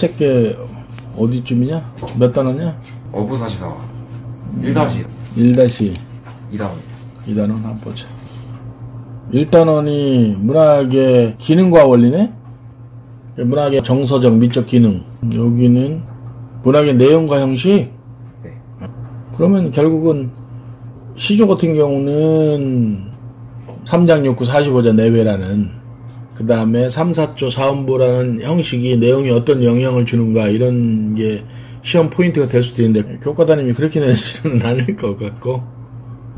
번째 게 어디쯤이냐? 몇 단원이냐? 어부사시사 1-1 1-2 2단원 2단원 한번 보자. 1단원이 문학의 기능과 원리네? 문학의 정서적 미적 기능. 여기는 문학의 내용과 형식? 네. 그러면 결국은 시조 같은 경우는 3장 6구 45자 내외라는, 그 다음에 3, 4조 사음부라는 형식이 내용에 어떤 영향을 주는가 이런 게 시험 포인트가 될 수도 있는데 교과단님이 그렇게 내지는 않을 것 같고.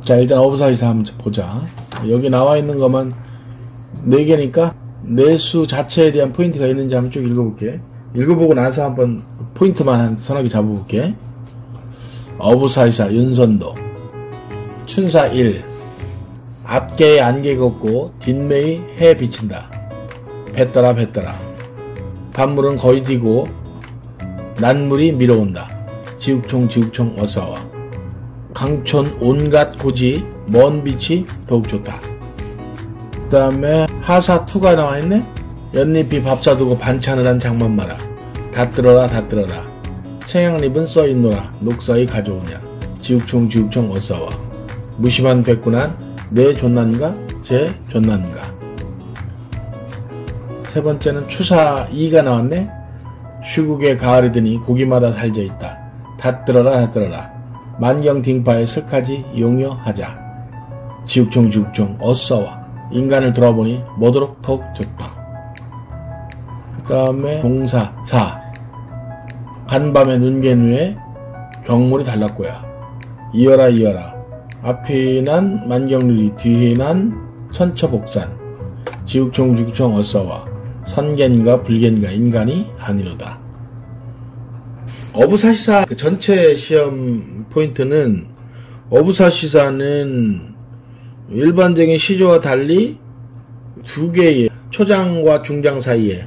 자, 일단 어부사시사 한번 보자. 여기 나와 있는 것만 4개니까 내수 자체에 대한 포인트가 있는지 한번 쭉 읽어볼게. 읽어보고 나서 한번 포인트만 한 서너 개 잡아볼게. 어부사시사 윤선도 춘사 1. 앞개에 안개 걷고 뒷매에 해 비친다. 뱉더라 뱉더라. 밭물은 거의 뛰고 난물이 밀어온다. 지욱총 지욱총 어서와. 강촌 온갖 고지 먼 빛이 더욱 좋다. 그 다음에 하사2가 나와있네. 연잎이 밥 사두고 반찬을 한 장만 마라. 다 들어라 다 들어라. 청양잎은 써있노라. 녹사이 가져오냐. 지욱총 지욱총 어서와. 무심한 백군한 내 존난가 제 존난가. 세 번째는 추사 2가 나왔네. 쉬국에 가을이 드니 고기마다 살져있다. 다 들어라 다 들어라. 만경딩파에 슬까지 용여하자. 지욱총 지욱총 어서와. 인간을 돌아보니 뭐도록 더욱 좋다. 그 다음에 동사 4. 간밤에 눈갠 후에 경문이 달랐고야. 이어라 이어라. 앞이 난 만경률이 뒤에 난 천처복산. 지욱총 지욱총 어서와. 선견가 불견가 인간이 아니로다. 어부사시사 그 전체 시험 포인트는, 어부사시사는 일반적인 시조와 달리 2개의 초장과 중장 사이에,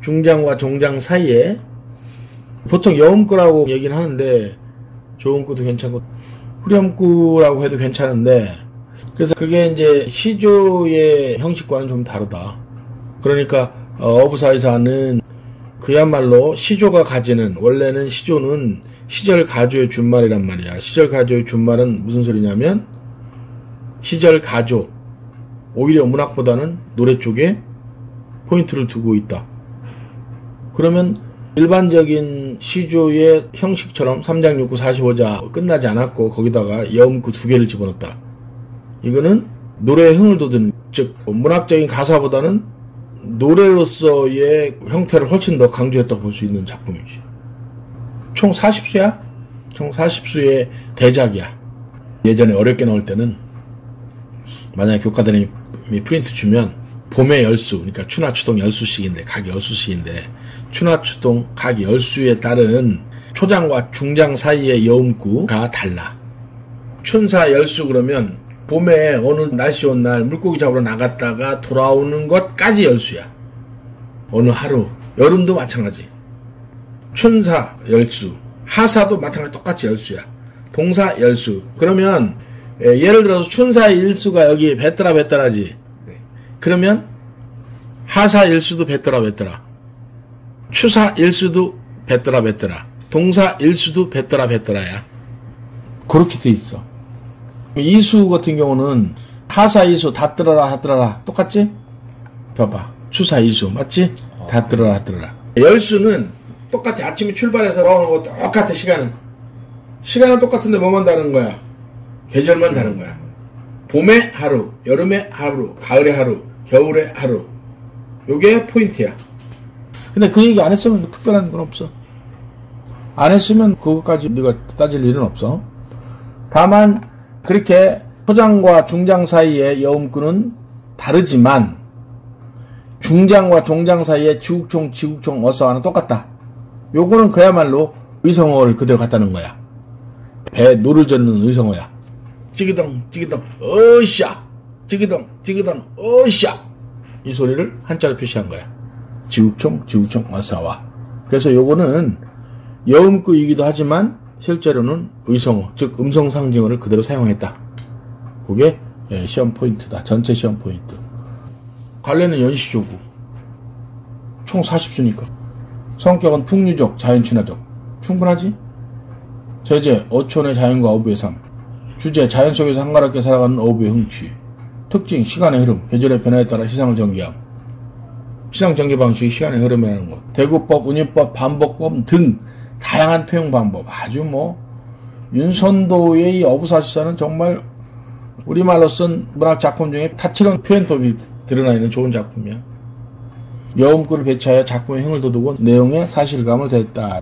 중장과 종장 사이에, 보통 여음구라고 얘기는 하는데 조음구도 괜찮고 후렴구라고 해도 괜찮은데, 그래서 그게 이제 시조의 형식과는 좀 다르다. 그러니까 어부사시사는 그야말로 시조가 가지는, 원래는 시조는 시절 가조의 준말이란 말이야. 시절 가조의 준말은 무슨 소리냐면, 시절 가조, 오히려 문학보다는 노래 쪽에 포인트를 두고 있다. 그러면 일반적인 시조의 형식처럼 3장 6구 45자 끝나지 않았고 거기다가 여음구 2개를 집어넣었다. 이거는 노래의 흥을 돋우는, 즉 문학적인 가사보다는 노래로서의 형태를 훨씬 더 강조했다고 볼 수 있는 작품이지. 총 40수야? 총 40수의 대작이야. 예전에 어렵게 나올 때는 만약에 교과단이 프린트 주면 봄의 열수, 그러니까 추나추동 열수식인데, 각 열수식인데, 추나추동 각 열수에 따른 초장과 중장 사이의 여음구가 달라. 춘사 열수 그러면 봄에 어느 날씨 온 날 물고기 잡으러 나갔다가 돌아오는 것까지 열수야. 어느 하루. 여름도 마찬가지. 춘사 열수. 하사도 마찬가지 똑같이 열수야. 동사 열수. 그러면 예를 들어서 춘사 일수가 여기 뱉더라 뱉더라지. 네. 그러면 하사 일수도 뱉더라 뱉더라. 추사 일수도 뱉더라 뱉더라. 동사 일수도 뱉더라 뱉더라야. 그렇게 돼 있어. 이수 같은 경우는 하사 이수 다 들어라 다 들어라 똑같지? 봐봐. 추사 이수 맞지? 다 들어라 다 들어라. 열수는 똑같아. 아침에 출발해서 나오는 거 똑같아. 시간은 똑같은데 뭐만 다른 거야? 계절만 다른 거야. 봄의 하루, 여름의 하루, 가을의 하루, 겨울의 하루. 요게 포인트야. 근데 그 얘기 안 했으면 뭐 특별한 건 없어. 안 했으면 그것까지 네가 따질 일은 없어. 다만 그렇게 초장과 중장 사이의 여음구는 다르지만 중장과 종장 사이의 지국총 지국총 어서와는 똑같다. 요거는 그야말로 의성어를 그대로 갖다는 거야. 배 노를 젓는 의성어야. 찌기덩 찌기덩 어샤 찌기덩 찌기덩 어샤, 이 소리를 한자로 표시한 거야. 지국총 지국총 어서와. 그래서 요거는 여음구이기도 하지만 실제로는 의성어, 즉 음성 상징어를 그대로 사용했다. 그게 시험 포인트다. 전체 시험 포인트. 관례는 연시조고 총 40수니까 성격은 풍류적, 자연친화적. 충분하지? 제재, 어촌의 자연과 어부의 삶. 주제, 자연 속에서 한가롭게 살아가는 어부의 흥취. 특징, 시간의 흐름, 계절의 변화에 따라 시상을 전개함. 시상 전개 방식이 시간의 흐름이라는 것. 대구법, 운임법, 반복법 등 다양한 표현 방법. 아주 윤선도의 이 어부사시사는 정말 우리말로 쓴 문학작품 중에 타치런 표현법이 드러나 있는 좋은 작품이야. 여음구를 배치하여 작품의 흥을 돋우고 내용의 사실감을 더했다.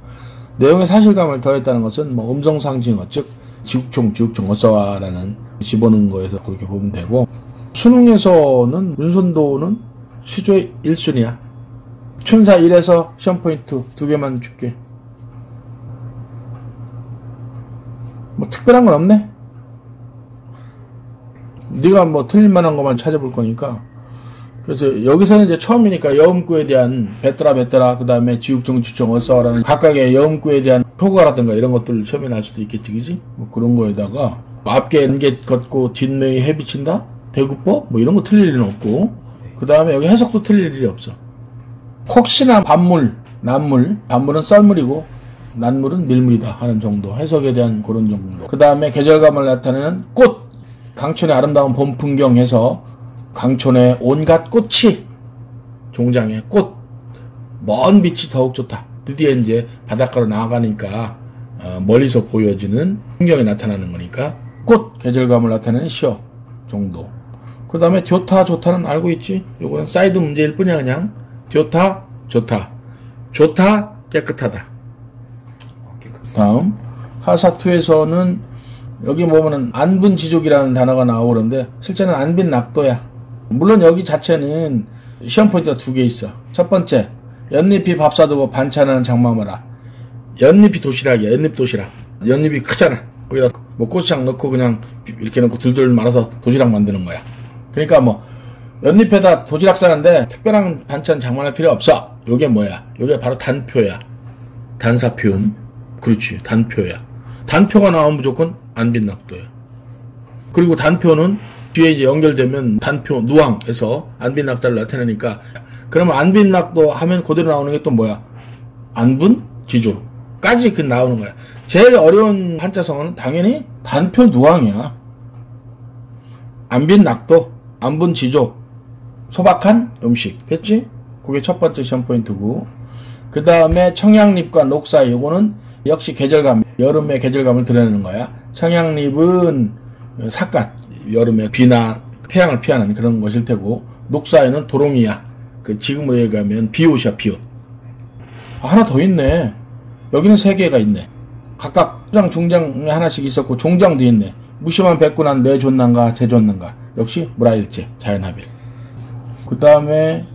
내용의 사실감을 더했다는 것은 음성상징어, 즉 지국종 어싸와라는 집어넣은 거에서 그렇게 보면 되고, 수능에서는 윤선도는 시조의 1순위야. 춘사 1에서 시험 포인트 2개만 줄게. 특별한 건 없네. 네가 틀릴 만한 것만 찾아볼 거니까. 그래서 여기서는 이제 처음이니까 여음구에 대한 배떠라 그 다음에 지국종 어싸와라는 각각의 여음구에 대한 효과라든가 이런 것들을 처음에 날 수도 있겠지, 그지? 그런 거에다가 앞에 안개 걷고 뒷면이 해비친다? 대구법? 이런 거 틀릴 일은 없고, 그 다음에 여기 해석도 틀릴 일이 없어. 혹시나 반물, 난물, 반물은 썰물이고 난물은 밀물이다 하는 정도, 해석에 대한 그런 정도. 그 다음에 계절감을 나타내는 꽃, 강촌의 아름다운 봄 풍경에서 강촌의 온갖 꽃이, 종장의 꽃, 먼 빛이 더욱 좋다. 드디어 이제 바닷가로 나아가니까 멀리서 보여지는 풍경이 나타나는 거니까 꽃, 계절감을 나타내는 시어 정도. 그 다음에 좋다는 알고 있지? 요거는 사이드 문제일 뿐이야. 그냥 좋다, 깨끗하다. 다음 하사2에서는 여기 보면은 안분지족이라는 단어가 나오는데 실제는 안빈낙도야. 물론 여기 자체는 시험 포인트가 2개 있어. 첫 번째, 연잎이 밥 사두고 반찬하는 장마마라. 연잎이 도시락이야. 연잎 도시락. 연잎이 크잖아. 거기다 고추장 넣고 그냥 이렇게 넣고 둘둘 말아서 도시락 만드는 거야. 그러니까 연잎에다 도시락 싸는데 특별한 반찬 장만할 필요 없어. 요게 뭐야? 요게 바로 단표야. 단사표음. 그렇지. 단표야. 단표가 나오면 무조건 안빈낙도야. 그리고 단표는 뒤에 이제 연결되면 단표 누항에서 안빈낙도를 나타내니까, 그러면 안빈낙도 하면 그대로 나오는 게 또 뭐야? 안분지조까지 나오는 거야. 제일 어려운 한자성어는 당연히 단표 누항이야. 안빈낙도, 안분지조, 소박한 음식. 됐지? 그게 첫 번째 시험 포인트고, 그 다음에 청양잎과 녹사이, 요거는 역시 계절감, 여름의 계절감을 드러내는 거야. 청양잎은 삿갓, 여름에 비나 태양을 피하는 그런 것일 테고, 녹사이는 도롱이야. 지금으로 얘기하면 비옷이야, 비옷. 하나 더 있네. 여기는 3개가 있네. 각각 초장, 중장에 하나씩 있었고 종장도 있네. 무심한 백군한 내 존난가 제 존난가. 역시 무라일제, 자연합일. 그 다음에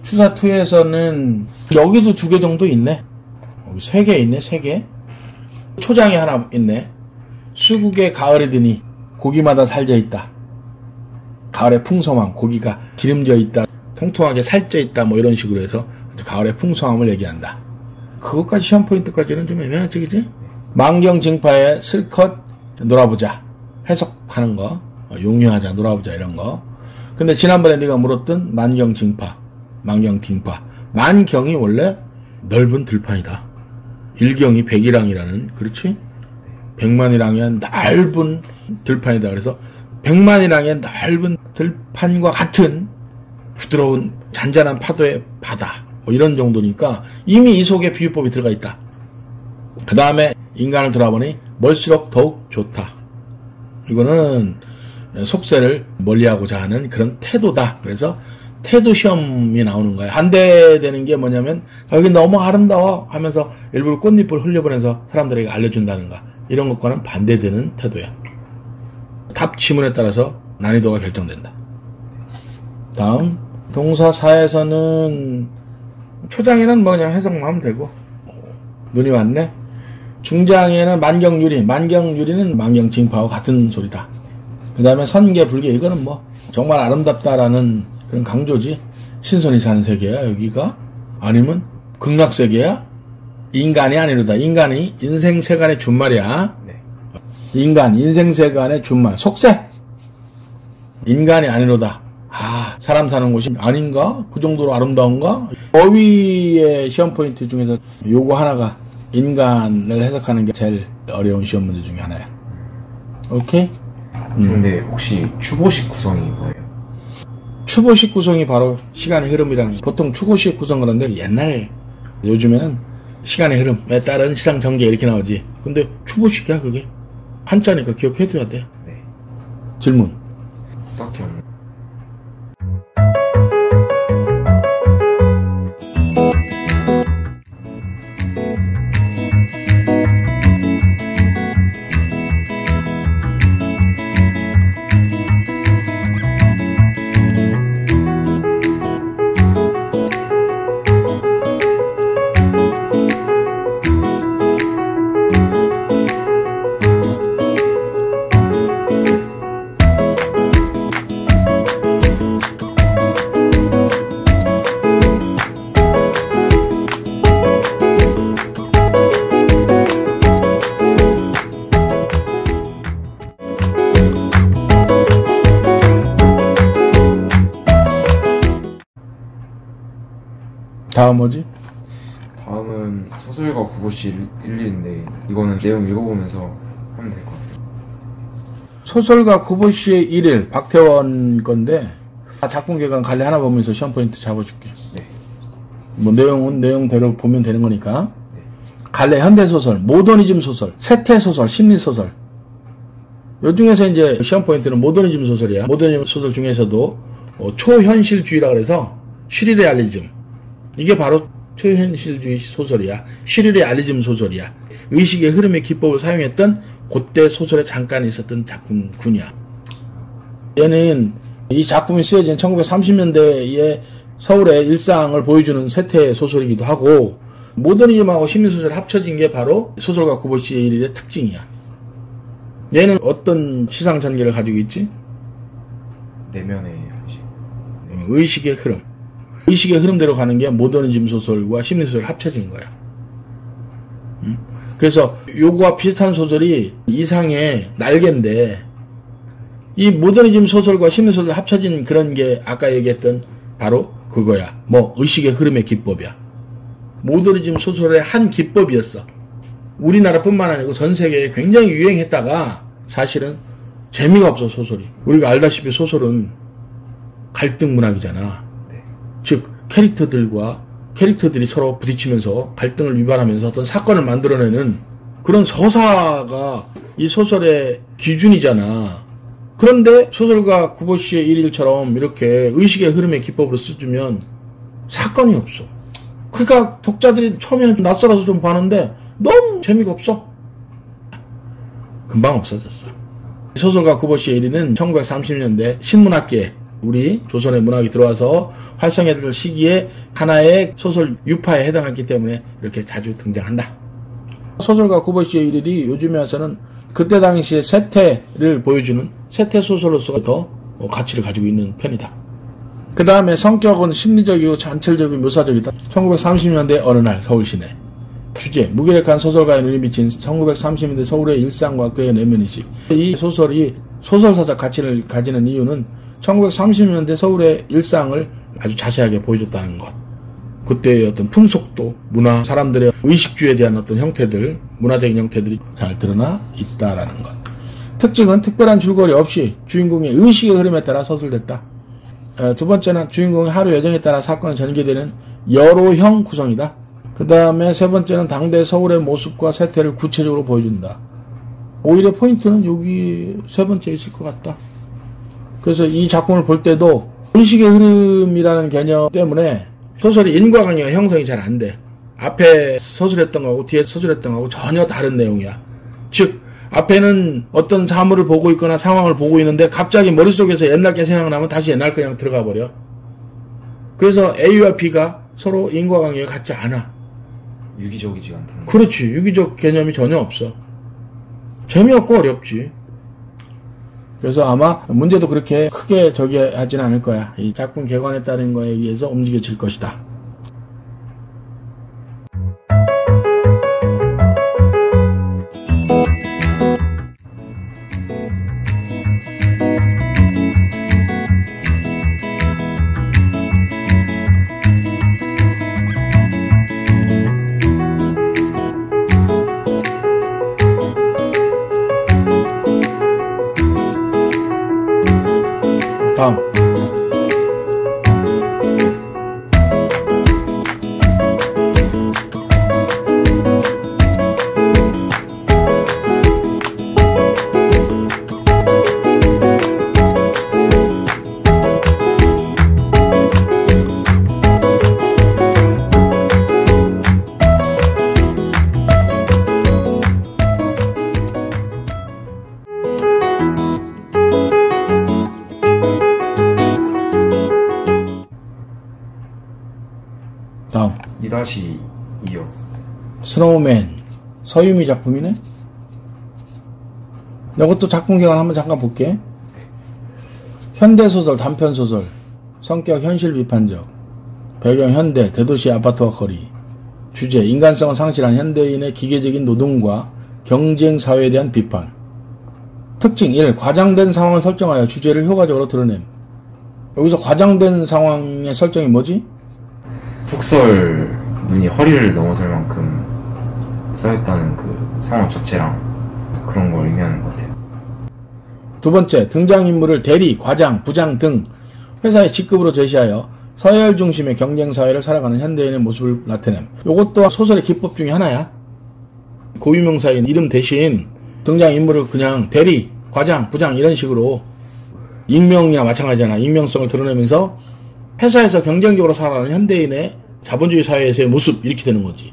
추사2에서는 여기도 2개 정도 있네. 여기 3개 있네. 3개. 초장이 하나 있네. 수국에 가을이 드니 고기마다 살져 있다. 가을의 풍성함, 고기가 기름져 있다, 통통하게 살쪄 있다, 이런 식으로 해서 가을의 풍성함을 얘기한다. 그것까지 시험 포인트까지는 좀 애매하지, 그지? 만경징파에 슬컷 놀아보자. 해석하는 거, 용유하자, 놀아보자, 이런 거. 근데 지난번에 네가 물었던 만경징파, 만경딩파. 만경이 원래 넓은 들판이다. 일경이 백이랑이라는, 그렇지? 백만이랑의 넓은 들판이다. 그래서 백만이랑의 넓은 들판과 같은 부드러운 잔잔한 파도의 바다, 이런 정도니까 이미 이 속에 비유법이 들어가 있다. 그 다음에 인간을 돌아보니 멀수록 더욱 좋다. 이거는 속세를 멀리하고자 하는 그런 태도다. 그래서 태도 시험이 나오는 거야. 반대되는 게 뭐냐면 여기 너무 아름다워 하면서 일부러 꽃잎을 흘려보내서 사람들에게 알려준다는 거, 이런 것과는 반대되는 태도야. 답 지문에 따라서 난이도가 결정된다. 다음 동사4에서는 초장에는 그냥 해석만 하면 되고, 눈이 왔네. 중장에는 만경유리, 만경유리는 만경징파와 같은 소리다. 그 다음에 선계, 불계, 이거는 정말 아름답다라는 그런 강조지. 신선이 사는 세계야 여기가? 아니면 극락세계야? 인간이 아니로다. 인간이 인생세간의 준말이야. 네. 인간, 인생세간의 준말, 속세. 인간이 아니로다 사람 사는 곳이 아닌가? 그 정도로 아름다운가? 어휘의 시험 포인트 중에서 요거 하나가 인간을 해석하는 게 제일 어려운 시험 문제 중에 하나야. 오케이? 근데 혹시 추보식 구성이 뭐예요? 추보식 구성이 바로 시간의 흐름이라는, 보통 추보식 구성 그런데 옛날, 요즘에는 시간의 흐름에 따른 시상 전개 이렇게 나오지. 근데 추보식이야 그게. 한자니까 기억해둬야 돼. 네. 질문. 딱히 없네. 다음 뭐지? 다음은 소설가 구보시 1일인데 이거는 내용 읽어보면서 하면 될 것 같아요. 소설가 구보시의 1일 박태원 건데 작품 개관 갈래 하나 보면서 시험 포인트 잡아줄게. 네. 뭐 내용은 내용대로 보면 되는 거니까. 갈래 현대소설, 모더니즘 소설, 세태소설, 심리소설. 요 중에서 이제 시험 포인트는 모더니즘 소설이야. 모더니즘 소설 중에서도 초현실주의라 그래서 슈리레알리즘. 이게 바로 초현실주의 소설이야. 슈리레알리즘 소설이야. 의식의 흐름의 기법을 사용했던 그때 소설에 잠깐 있었던 작품군이야. 얘는 이 작품이 쓰여진 1930년대의 서울의 일상을 보여주는 세태 소설이기도 하고, 모더니즘하고 심리소설이 합쳐진 게 바로 소설가 구보시의 일일의 특징이야. 얘는 어떤 시상 전개를 가지고 있지? 내면의 현실. 의식의 흐름. 의식의 흐름대로 가는 게 모더니즘 소설과 심리소설이 합쳐진 거야. 그래서 요거와 비슷한 소설이 이상의 날개인데, 이 모더니즘 소설과 심리소설이 합쳐진 그런 게 아까 얘기했던 바로 그거야. 뭐 의식의 흐름의 기법이야. 모더니즘 소설의 한 기법이었어. 우리나라뿐만 아니고 전 세계에 굉장히 유행했다가 사실은 재미가 없어, 소설이. 우리가 알다시피 소설은 갈등 문학이잖아. 네. 즉 캐릭터들이 서로 부딪히면서 갈등을 유발하면서 어떤 사건을 만들어내는 그런 서사가 이 소설의 기준이잖아. 그런데 소설가 구보시의 일일처럼 이렇게 의식의 흐름의 기법으로 써주면 사건이 없어. 그러니까 독자들이 처음에는 낯설어서 좀 봤는데 너무 재미가 없어. 금방 없어졌어. 소설가 구보시의 일일은 1930년대 신문학계에 우리 조선의 문학이 들어와서 활성화될 시기에 하나의 소설 유파에 해당했기 때문에 이렇게 자주 등장한다. 소설가 구보시의 일일이 요즘에 와서는 그때 당시의 세태를 보여주는 세태 소설로서 더 가치를 가지고 있는 편이다. 그 다음에 성격은 심리적이고 잔철적이고 묘사적이다. 1930년대 어느 날 서울 시내. 주제, 무기력한 소설가의 눈이 비친 1930년대 서울의 일상과 그의 내면인식. 이 소설이 소설사적 가치를 가지는 이유는 1930년대 서울의 일상을 아주 자세하게 보여줬다는 것. 그때의 어떤 풍속도, 문화, 사람들의 의식주의에 대한 어떤 형태들, 문화적인 형태들이 잘 드러나 있다라는 것. 특징은 특별한 줄거리 없이 주인공의 의식의 흐름에 따라 서술됐다. 두 번째는 주인공의 하루 여정에 따라 사건이 전개되는 여로형 구성이다. 그 다음에 세 번째는 당대 서울의 모습과 세태를 구체적으로 보여준다. 오히려 포인트는 여기 세 번째 있을 것 같다. 그래서 이 작품을 볼 때도 의식의 흐름이라는 개념 때문에 소설이 인과관계가 형성이 잘 안 돼. 앞에 서술했던 거하고 뒤에 서술했던 거하고 전혀 다른 내용이야. 즉 앞에는 어떤 사물을 보고 있거나 상황을 보고 있는데 갑자기 머릿속에서 옛날 게 생각나면 다시 옛날 그냥 들어가 버려. 그래서 A와 B가 서로 인과관계가 같지 않아. 유기적이지 않다는. 그렇지. 유기적 개념이 전혀 없어. 재미없고 어렵지. 그래서 아마 문제도 그렇게 크게 저기 하지는 않을 거야. 이 작품 개관에 따른 거에 의해서 움직여질 것이다. 다음. 2-2요. 스노우맨. 서유미 작품이네? 이것도 작품 기간 한번 잠깐 볼게. 현대소설, 단편소설. 성격 현실 비판적. 배경 현대, 대도시 아파트와 거리. 주제, 인간성을 상실한 현대인의 기계적인 노동과 경쟁 사회에 대한 비판. 특징 1. 과장된 상황을 설정하여 주제를 효과적으로 드러냄. 여기서 과장된 상황의 설정이 뭐지? 폭설 눈이 허리를 넘어설 만큼 쌓였다는 그 상황 자체랑 그런 걸 의미하는 것 같아요. 두 번째, 등장인물을 대리, 과장, 부장 등 회사의 직급으로 제시하여 서열 중심의 경쟁사회를 살아가는 현대인의 모습을 나타냄. 이것도 소설의 기법 중에 하나야. 고유명사인 이름 대신 등장인물을 그냥 대리, 과장, 부장 이런 식으로 익명이나 마찬가지잖아. 익명성을 드러내면서 회사에서 경쟁적으로 살아가는 현대인의 자본주의 사회에서의 모습 이렇게 되는 거지.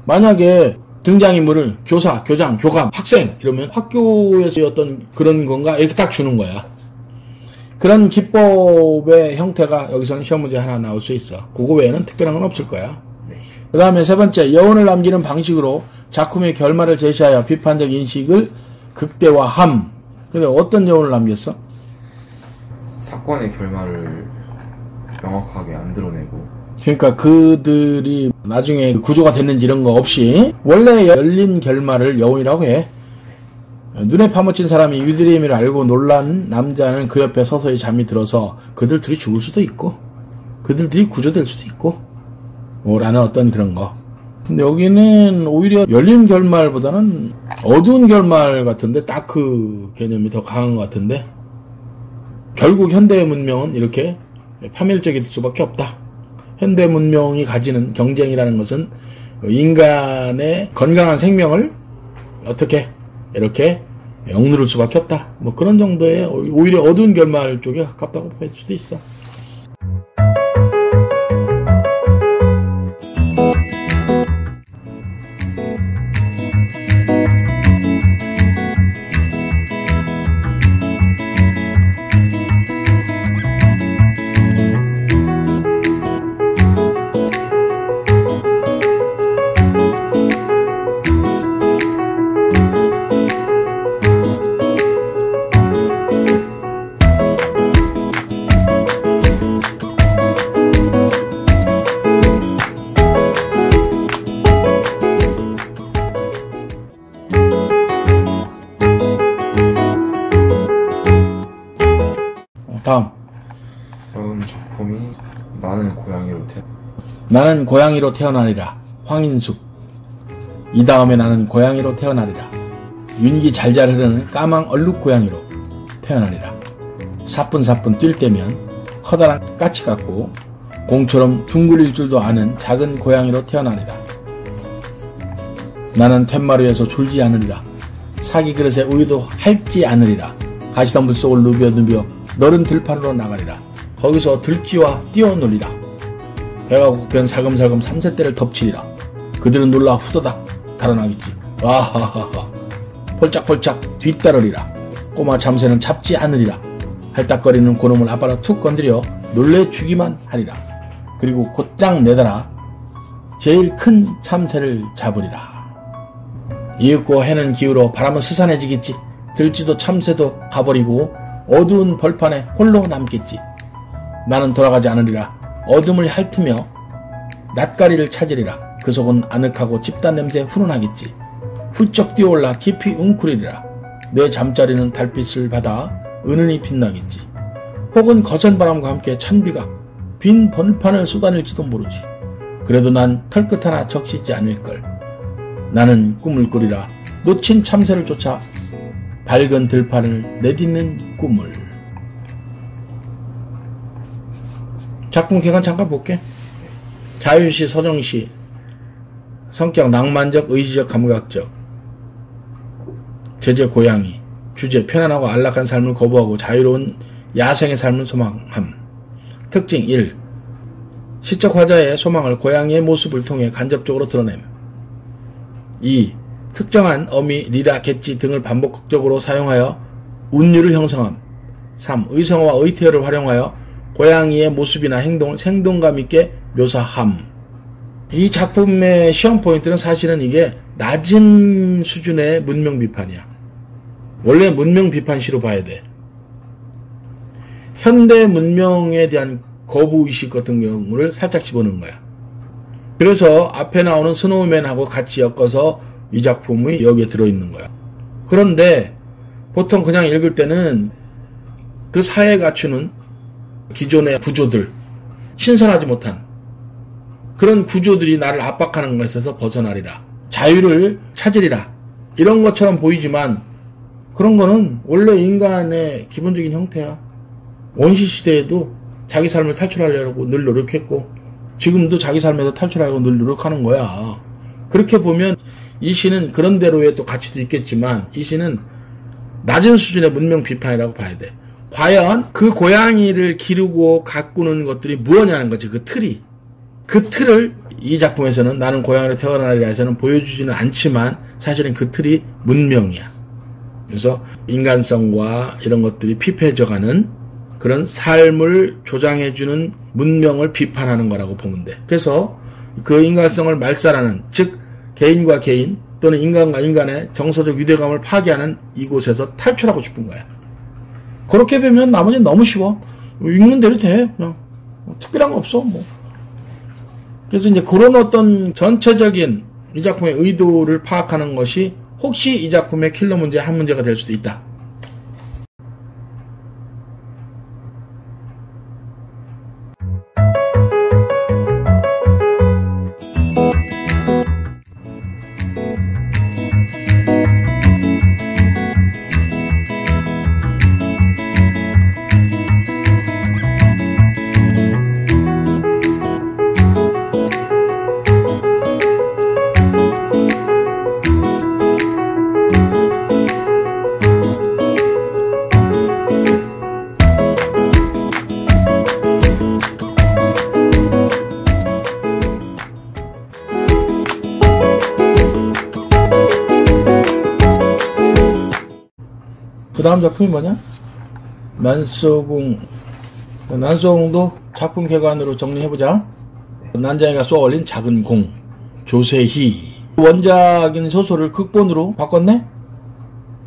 만약에 등장인물을 교사, 교장, 교감, 학생 이러면 학교에서의 어떤 그런 건가 이렇게 딱 주는 거야. 그런 기법의 형태가 여기서는 시험 문제 하나 나올 수 있어. 그거 외에는 특별한 건 없을 거야. 그 다음에 세 번째, 여운을 남기는 방식으로 작품의 결말을 제시하여 비판적 인식을 극대화함. 근데 어떤 여운을 남겼어? 사건의 결말을 명확하게 안 드러내고. 그러니까 그들이 나중에 구조가 됐는지 이런 거 없이 원래 열린 결말을 여운이라고 해. 눈에 파묻힌 사람이 유대의 의미를 알고 놀란 남자는 그 옆에 서서히 잠이 들어서 그들들이 죽을 수도 있고 그들들이 구조될 수도 있고 라는 어떤 그런 거. 근데 여기는 오히려 열린 결말보다는 어두운 결말 같은데 다크 개념이 더 강한 것 같은데 결국 현대 문명은 이렇게 파멸적일 수밖에 없다. 현대 문명이 가지는 경쟁이라는 것은 인간의 건강한 생명을 어떻게 이렇게 억누를 수밖에 없다. 뭐 그런 정도의 오히려 어두운 결말 쪽에 가깝다고 볼 수도 있어. 다음 작품이 나는 고양이로 태어나리라. 황인숙. 이 다음에 나는 고양이로 태어나리라. 윤기 잘잘 흐르는 까망 얼룩 고양이로 태어나리라. 사뿐사뿐 뛸 때면 커다란 까치 같고 공처럼 둥글릴 줄도 아는 작은 고양이로 태어나리라. 나는 툇마루에서 졸지 않으리라. 사기 그릇에 우유도 핥지 않으리라. 가시덤불 속을 누벼 너른 들판으로 나가리라. 거기서 들쥐와 뛰어놀리라. 배가 고편 살금살금 삼세대를 덮치리라. 그들은 놀라 후다닥 달아나겠지. 아하하하. 폴짝폴짝 뒤따르리라. 꼬마 참새는 잡지 않으리라. 할딱거리는 고놈을 아빠라 툭 건드려 놀래 주기만 하리라. 그리고 곧장 내달아 제일 큰 참새를 잡으리라. 이윽고 해는 기울어 바람은 스산해지겠지. 들쥐도 참새도 가버리고 어두운 벌판에 홀로 남겠지. 나는 돌아가지 않으리라. 어둠을 핥으며 낯가리를 찾으리라. 그 속은 아늑하고 집단 냄새 훈훈하겠지. 훌쩍 뛰어올라 깊이 웅크리리라. 내 잠자리는 달빛을 받아 은은히 빛나겠지. 혹은 거센 바람과 함께 찬비가 빈 번판을 쏟아낼지도 모르지. 그래도 난 털끝 하나 적시지 않을걸. 나는 꿈을 꾸리라. 놓친 참새를 쫓아 밝은 들판을 내딛는 꿈을. 작품 개관 잠깐 볼게. 자유시, 서정시. 성격 낭만적, 의지적, 감각적. 제재 고양이. 주제 편안하고 안락한 삶을 거부하고 자유로운 야생의 삶을 소망함. 특징 1. 시적 화자의 소망을 고양이의 모습을 통해 간접적으로 드러냄. 2. 특정한 어미, 리라, 갯지 등을 반복적으로 사용하여 운율을 형성함. 3. 의성어와 의태어를 활용하여 고양이의 모습이나 행동을 생동감 있게 묘사함. 이 작품의 시험 포인트는 사실은 이게 낮은 수준의 문명 비판이야. 원래 문명 비판시로 봐야 돼. 현대 문명에 대한 거부의식 같은 경우를 살짝 집어넣은 거야. 그래서 앞에 나오는 스노우맨하고 같이 엮어서 이 작품이 여기에 들어있는 거야. 그런데 보통 그냥 읽을 때는 그 사회에 갖추는 기존의 구조들, 신선하지 못한 그런 구조들이 나를 압박하는 것에서 벗어나리라, 자유를 찾으리라, 이런 것처럼 보이지만 그런 거는 원래 인간의 기본적인 형태야. 원시시대에도 자기 삶을 탈출하려고 늘 노력했고 지금도 자기 삶에서 탈출하려고 늘 노력하는 거야. 그렇게 보면 이 시는 그런 대로의 또 가치도 있겠지만 이 시는 낮은 수준의 문명 비판이라고 봐야 돼. 과연 그 고양이를 기르고 가꾸는 것들이 무엇냐는 거지. 그 틀이. 그 틀을 이 작품에서는 나는 고양이로 태어나리라 해서는 보여주지는 않지만 사실은 그 틀이 문명이야. 그래서 인간성과 이런 것들이 피폐해져가는 그런 삶을 조장해주는 문명을 비판하는 거라고 보면 돼. 그래서 그 인간성을 말살하는, 즉 개인과 개인 또는 인간과 인간의 정서적 유대감을 파괴하는 이곳에서 탈출하고 싶은 거야. 그렇게 되면 나머지는 너무 쉬워. 읽는 대로 돼. 그냥 특별한 거 없어. 뭐. 그래서 이제 그런 어떤 전체적인 이 작품의 의도를 파악하는 것이 혹시 이 작품의 킬러 문제의 한 문제가 될 수도 있다. 그 다음 작품이 뭐냐? 난소궁. 난소궁도 작품 개관으로 정리해보자. 난장이가 쏘아올린 작은 공. 조세희. 원작인 소설을 극본으로 바꿨네?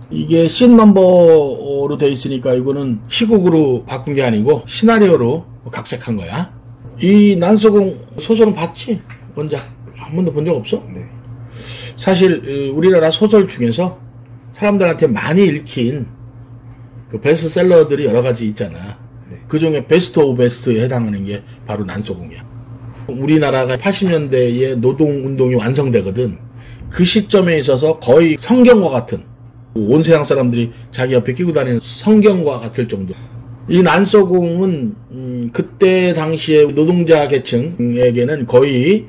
이게 씬 넘버로 돼 있으니까 이거는 시국으로 바꾼 게 아니고 시나리오로 각색한 거야. 이 난소궁 소설은 봤지? 원작. 한 번도 본 적 없어? 네. 사실 우리나라 소설 중에서 사람들한테 많이 읽힌 그 베스트셀러들이 여러 가지 있잖아. 네. 그 중에 베스트 오브 베스트에 해당하는 게 바로 난소궁이야. 우리나라가 80년대에 노동운동이 완성되거든. 그 시점에 있어서 거의 성경과 같은, 온 세상 사람들이 자기 옆에 끼고 다니는 성경과 같을 정도. 이 난소궁은 그때 당시에 노동자 계층에게는 거의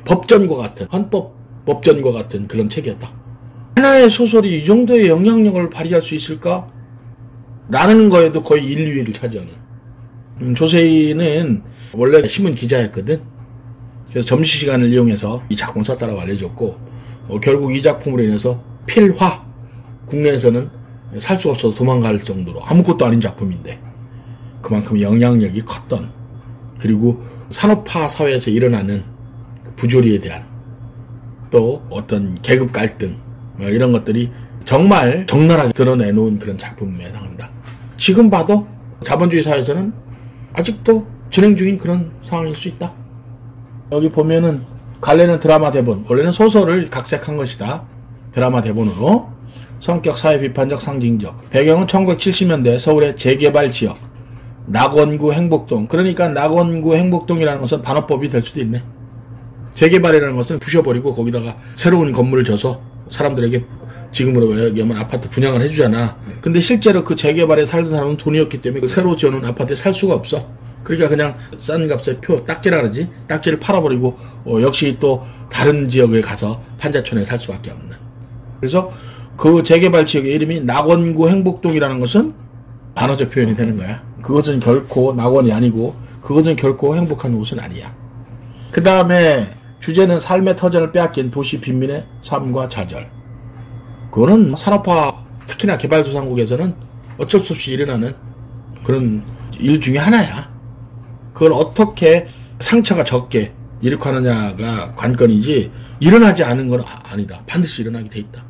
법전과 같은, 헌법 법전과 같은 그런 책이었다. 하나의 소설이 이 정도의 영향력을 발휘할 수 있을까? 라는 거에도 거의 1, 2위를 차지하는. 조세희는 원래 신문 기자였거든. 그래서 점심시간을 이용해서 이 작품을 썼다라고 알려줬고, 결국 이 작품으로 인해서 필화, 국내에서는 살 수가 없어서 도망갈 정도로 아무것도 아닌 작품인데 그만큼 영향력이 컸던, 그리고 산업화 사회에서 일어나는 부조리에 대한 또 어떤 계급 갈등 이런 것들이 정말 적나라하게 드러내놓은 그런 작품에 해당한다. 지금 봐도 자본주의 사회에서는 아직도 진행 중인 그런 상황일 수 있다. 여기 보면은 갈래는 드라마 대본, 원래는 소설을 각색한 것이다. 드라마 대본으로. 성격, 사회 비판적, 상징적. 배경은 1970년대 서울의 재개발 지역 낙원구 행복동. 그러니까 낙원구 행복동이라는 것은 반어법이 될 수도 있네. 재개발이라는 것은 부셔버리고 거기다가 새로운 건물을 져서 사람들에게 지금으로 얘기하면 아파트 분양을 해주잖아. 근데 실제로 그 재개발에 살던 사람은 돈이 없기 때문에 그 새로 지어놓은 아파트에 살 수가 없어. 그러니까 그냥 싼 값에 딱지라 그러지. 딱지를 팔아버리고 역시 또 다른 지역에 가서 판자촌에 살 수밖에 없는. 그래서 그 재개발 지역의 이름이 낙원구 행복동이라는 것은 반어적 표현이 되는 거야. 그것은 결코 낙원이 아니고 그것은 결코 행복한 곳은 아니야. 그 다음에 주제는 삶의 터전을 빼앗긴 도시 빈민의 삶과 좌절. 그거는 산업화, 특히나 개발도상국에서는 어쩔 수 없이 일어나는 그런 일 중에 하나야. 그걸 어떻게 상처가 적게 이룩하느냐가 관건이지 일어나지 않은 건 아니다. 반드시 일어나게 돼 있다.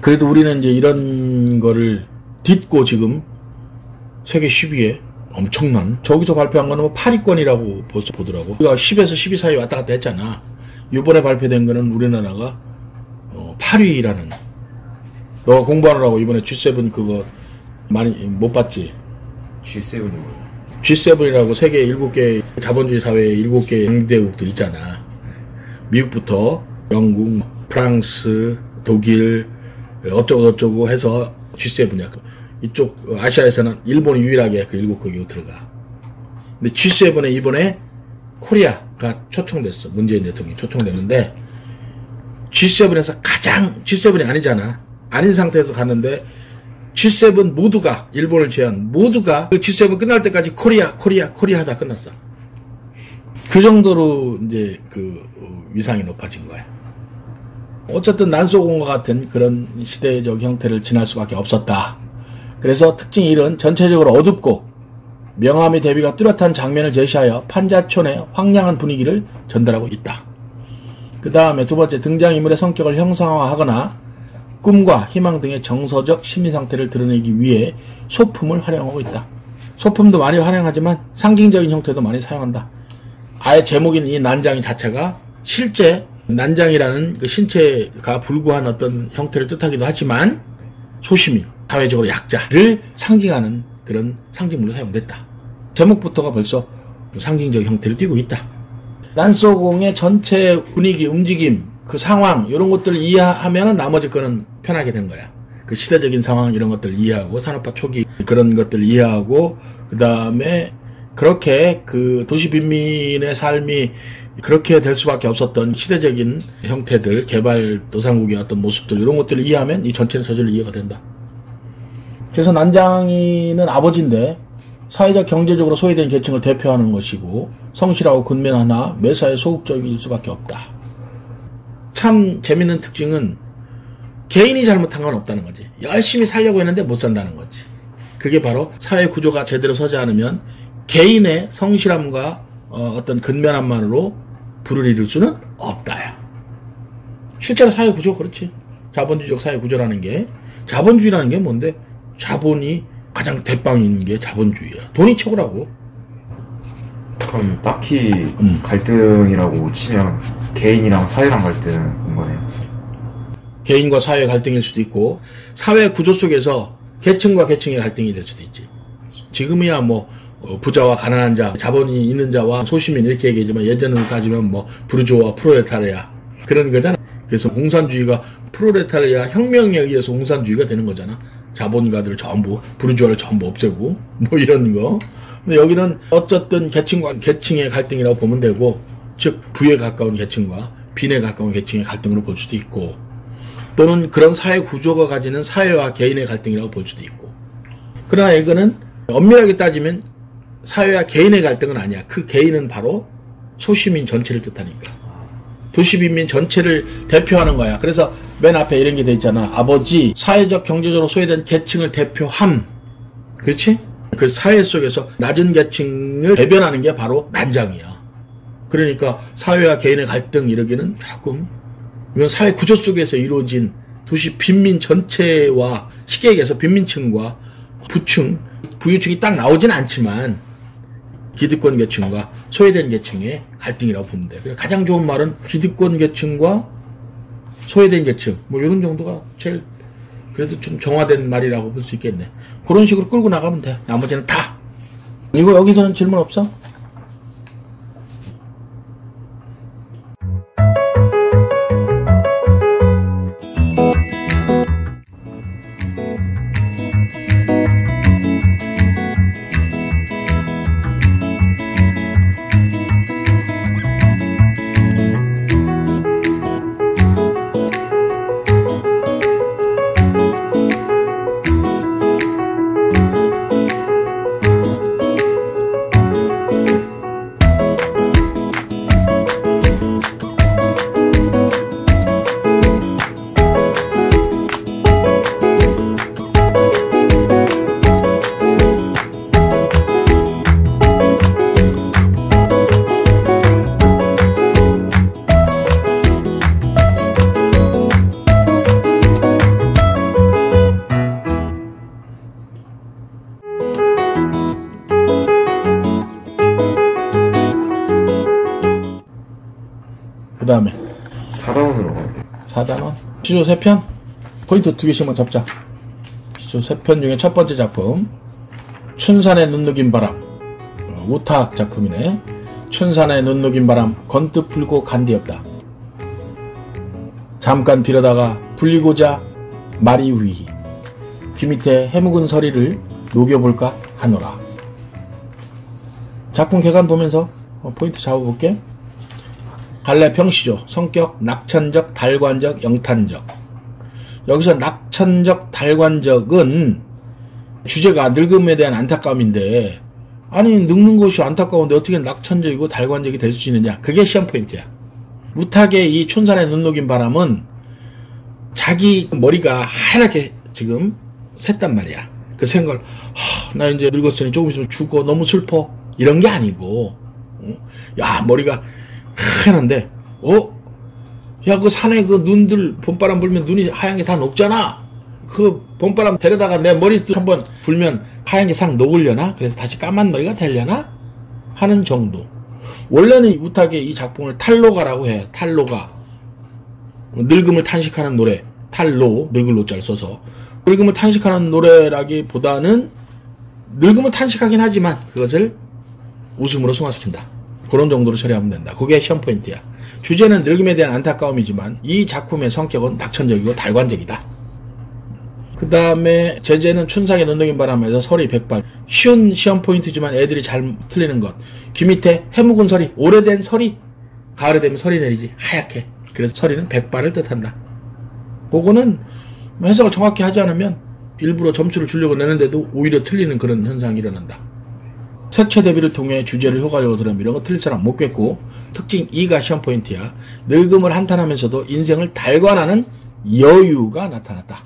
그래도 우리는 이제 이런 거를 딛고 지금 세계 10위에 엄청난 저기서 발표한 거는 뭐 8위권이라고 벌써 보더라고. 우리가 10에서 12 사이 왔다 갔다 했잖아. 이번에 발표된 거는 우리나라가 8위라는. 너가 공부하느라고 이번에 G7 그거 많이 못 봤지? G7이 뭐예요? G7이라고 세계 7개 자본주의 사회의 7개 강대국들 있잖아. 미국부터 영국, 프랑스, 독일 어쩌고 해서 G7이야. 이쪽 아시아에서는 일본이 유일하게 그 7개국 들어가. 근데 G7에 이번에 코리아가 초청됐어. 문재인 대통령이 초청됐는데 G7에서 가장 G7이 아니잖아. 아닌 상태에서 갔는데 G7 모두가 일본을 제외한 모두가 그 G7 끝날 때까지 코리아 하다 끝났어. 그 정도로 이제 그 위상이 높아진 거야. 어쨌든 난소공과 같은 그런 시대적 형태를 지날 수밖에 없었다. 그래서 특징 1은 전체적으로 어둡고 명암의 대비가 뚜렷한 장면을 제시하여 판자촌의 황량한 분위기를 전달하고 있다. 그 다음에 두 번째, 등장인물의 성격을 형상화하거나 꿈과 희망 등의 정서적 심리 상태를 드러내기 위해 소품을 활용하고 있다. 소품도 많이 활용하지만 상징적인 형태도 많이 사용한다. 아예 제목인 이 난장이 자체가 실제 난장이라는 그 신체가 불구한 어떤 형태를 뜻하기도 하지만 소시민, 사회적으로 약자를 상징하는 그런 상징물로 사용됐다. 제목부터가 벌써 상징적 형태를 띠고 있다. 난소공의 전체 분위기, 움직임, 그 상황 이런 것들을 이해하면 나머지 거는 편하게 된 거야. 그 시대적인 상황 이런 것들을 이해하고 산업화 초기 그런 것들을 이해하고 그 다음에 그렇게 그 도시 빈민의 삶이 그렇게 될 수밖에 없었던 시대적인 형태들, 개발도상국의 어떤 모습들 이런 것들을 이해하면 이 전체는 저절로 이해가 된다. 그래서 난장이는 아버지인데 사회적 경제적으로 소외된 계층을 대표하는 것이고 성실하고 근면하나 매사에 소극적일 수밖에 없다. 참 재밌는 특징은 개인이 잘못한 건 없다는 거지. 열심히 살려고 했는데 못 산다는 거지. 그게 바로 사회 구조가 제대로 서지 않으면 개인의 성실함과 어떤 근면함만으로 부를 이룰 수는 없다야. 실제로 사회 구조가 그렇지. 자본주의적 사회 구조라는 게, 자본주의라는 게 뭔데? 자본이 가장 대빵인 게 자본주의야. 돈이 최고라고. 그럼 딱히 갈등이라고 치면 개인이랑 사회랑 갈등인 거네요. 개인과 사회 갈등일 수도 있고 사회 구조 속에서 계층과 계층의 갈등이 될 수도 있지. 지금이야 뭐 부자와 가난한 자, 자본이 있는 자와 소시민 이렇게 얘기하지만 예전으로 따지면 뭐 부르주아와 프롤레타리아 그런 거잖아. 그래서 공산주의가 프롤레타리아 혁명에 의해서 공산주의가 되는 거잖아. 자본가들을 전부 부르주아를 전부 없애고 뭐 이런 거. 근데 여기는 어쨌든 계층과 계층의 갈등이라고 보면 되고, 즉 부에 가까운 계층과 빈에 가까운 계층의 갈등으로 볼 수도 있고, 또는 그런 사회 구조가 가지는 사회와 개인의 갈등이라고 볼 수도 있고. 그러나 이거는 엄밀하게 따지면 사회와 개인의 갈등은 아니야. 그 개인은 바로 소시민 전체를 뜻하니까. 도시빈민 전체를 대표하는 거야. 그래서 맨 앞에 이런 게 돼 있잖아. 아버지, 사회적 경제적으로 소외된 계층을 대표함. 그렇지? 그 사회 속에서 낮은 계층을 대변하는 게 바로 난장이야. 그러니까 사회와 개인의 갈등 이러기는 조금, 이건 사회 구조 속에서 이루어진 도시 빈민 전체와 쉽게 얘기해서 빈민층과 부층, 부유층이 딱 나오진 않지만 기득권 계층과 소외된 계층의 갈등이라고 보면 돼. 그래서 가장 좋은 말은 기득권 계층과 소외된 계층, 뭐 이런 정도가 제일 그래도 좀 정화된 말이라고 볼 수 있겠네. 그런 식으로 끌고 나가면 돼. 나머지는 다. 이거 여기서는 질문 없어? 다음에 4단원으로 가야 돼. 4단원. 시조 3편. 포인트 2개씩만 잡자. 시조 3편 중에 첫 번째 작품. 춘산의 눈녹인 바람. 우탁 작품이네. 춘산의 눈녹인 바람. 건뜻 풀고 간디 없다. 잠깐 빌어다가 불리고자 말이 후이. 귀 밑에 해묵은 서리를 녹여볼까 하노라. 작품 개간 보면서 포인트 잡아볼게. 갈래 평시조. 성격 낙천적, 달관적, 영탄적. 여기서 낙천적, 달관적은 주제가 늙음에 대한 안타까움인데, 아니 늙는 것이 안타까운데 어떻게 낙천적이고 달관적이 될 수 있느냐. 그게 시험 포인트야. 우탁의 이 춘산의 눈 녹인 바람은 자기 머리가 하얗게 지금 샜단 말이야. 그 생각을 나 이제 늙었으니 조금 있으면 죽어, 너무 슬퍼, 이런 게 아니고, 야 머리가 하얀데 야 그 산에 그 눈들 봄바람 불면 눈이 하얀 게 다 녹잖아. 그 봄바람 데려다가 내 머리 한번 불면 하얀 게 싹 녹으려나? 그래서 다시 까만 머리가 되려나? 하는 정도. 원래는 우탁의 이 작품을 탈로가라고 해. 탈로가. 늙음을 탄식하는 노래. 탈로, 늙을 노자를 써서. 늙음을 탄식하는 노래라기보다는 늙음을 탄식하긴 하지만 그것을 웃음으로 승화시킨다. 그런 정도로 처리하면 된다. 그게 시험 포인트야. 주제는 늙음에 대한 안타까움이지만 이 작품의 성격은 낙천적이고 달관적이다. 그 다음에 제재는 춘상의 눈녹인 바람에서 서리 백발. 쉬운 시험 포인트지만 애들이 잘 틀리는 것. 귀 밑에 해묵은 서리, 오래된 서리. 가을에 되면 서리 내리지, 하얗게. 그래서 서리는 백발을 뜻한다. 그거는 해석을 정확히 하지 않으면 일부러 점수를 주려고 내는데도 오히려 틀리는 그런 현상이 일어난다. 색채 대비를 통해 주제를 효과적으로 들으면 이런 거 틀릴 사람 못 겠고. 특징 2가 시험 포인트야. 늙음을 한탄하면서도 인생을 달관하는 여유가 나타났다.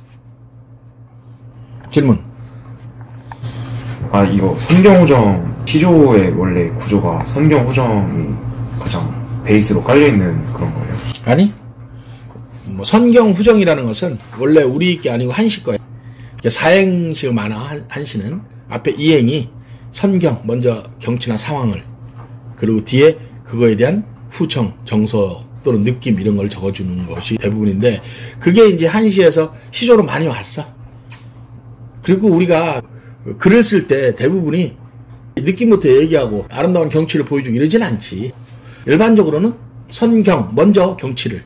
질문. 이거 선경후정 시조의 원래 구조가 선경후정이 가장 베이스로 깔려있는 그런 거예요? 아니, 뭐 선경후정이라는 것은 원래 우리 게 아니고 한시 거예요. 사행시가 많아. 한시는 앞에 이행이 선경, 먼저 경치나 상황을, 그리고 뒤에 그거에 대한 후청, 정서 또는 느낌 이런 걸 적어주는 것이 대부분인데, 그게 이제 한시에서 시조로 많이 왔어. 그리고 우리가 글을 쓸 때 대부분이 느낌부터 얘기하고 아름다운 경치를 보여주고 이러진 않지. 일반적으로는 선경, 먼저 경치를.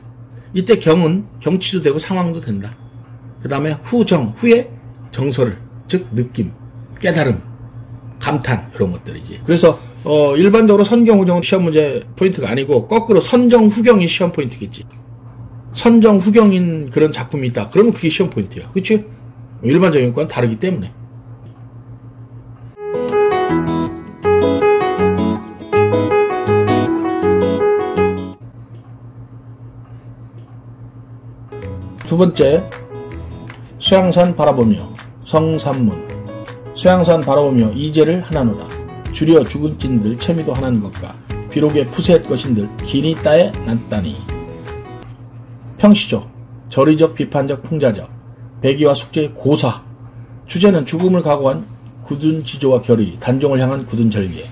이때 경은 경치도 되고 상황도 된다. 그 다음에 후정, 후에 정서를, 즉 느낌, 깨달음, 감탄 이런 것들이지. 그래서 일반적으로 선경, 후정은 시험 문제 포인트가 아니고 거꾸로 선정, 후경이 시험 포인트겠지. 선정, 후경인 그런 작품이 있다. 그러면 그게 시험 포인트야. 그치? 일반적인 건 다르기 때문에. 두 번째, 수양산 바라보며 성산문. 수양산 바라보며 이제를 하나노라. 줄여 죽은 찐들 채미도 하나는 것과 비록의 푸셋 것인들 기니 따에 난다니. 평시조. 절의적 비판적 풍자적. 배기와 숙제의 고사. 주제는 죽음을 각오한 굳은 지조와 결의, 단종을 향한 굳은 절개.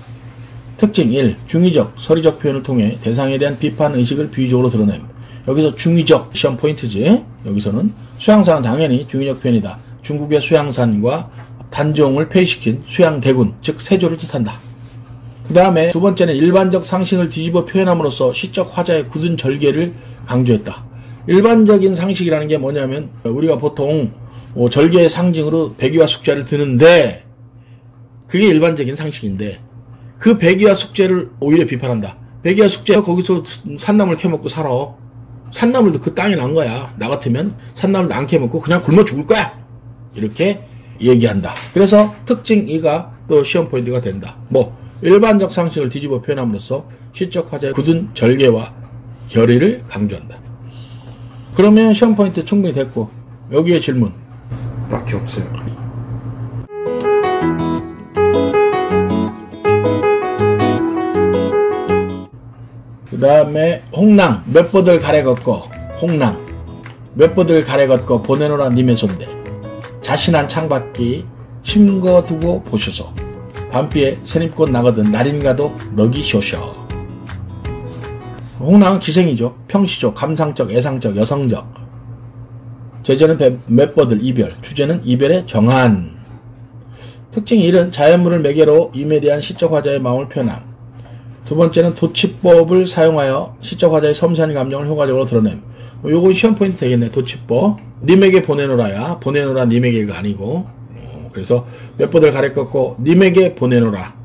특징 1. 중의적, 서리적 표현을 통해 대상에 대한 비판 의식을 비유적으로 드러냄. 여기서 중의적 시험 포인트지. 여기서는 수양산은 당연히 중의적 표현이다. 중국의 수양산과 단종을 폐위시킨 수양대군, 즉 세조를 뜻한다. 그 다음에 두 번째는 일반적 상식을 뒤집어 표현함으로써 시적 화자의 굳은 절개를 강조했다. 일반적인 상식이라는 게 뭐냐면 우리가 보통 절개의 상징으로 배기와 숙제를 드는데 그게 일반적인 상식인데 그 배기와 숙제를 오히려 비판한다. 배기와 숙제가 거기서 산나물 캐먹고 살아. 산나물도 그 땅에 난 거야. 나 같으면 산나물도 안 캐먹고 그냥 굶어 죽을 거야. 이렇게 얘기한다. 그래서 특징 2가 또 시험 포인트가 된다. 뭐 일반적 상식을 뒤집어 표현함으로써 시적 화자의 굳은 절개와 결의를 강조한다. 그러면 시험 포인트 충분히 됐고 여기에 질문 딱히 없어요. 그 다음에 홍랑 몇 보들 가래 걷고. 홍랑 몇 보들 가래 걷고 보내노라 님의 손대. 자신한 창밖이 심거 두고 보소서. 밤비에 새잎꽃 나거든 날인가도 너기 쇼쇼. 홍랑은 기생이죠. 평시적, 감상적, 애상적, 여성적. 제재는 맷버들, 이별. 주제는 이별의 정한. 특징 1은 자연물을 매개로 임에 대한 시적 화자의 마음을 표현함. 두 번째는 도치법을 사용하여 시적 화자의 섬세한 감정을 효과적으로 드러냄. 요거 시험 포인트 되겠네. 도치법. 님에게 보내노라야. 보내노라 님에게가 아니고. 그래서 맷버들 가래 꺾고 님에게 보내노라.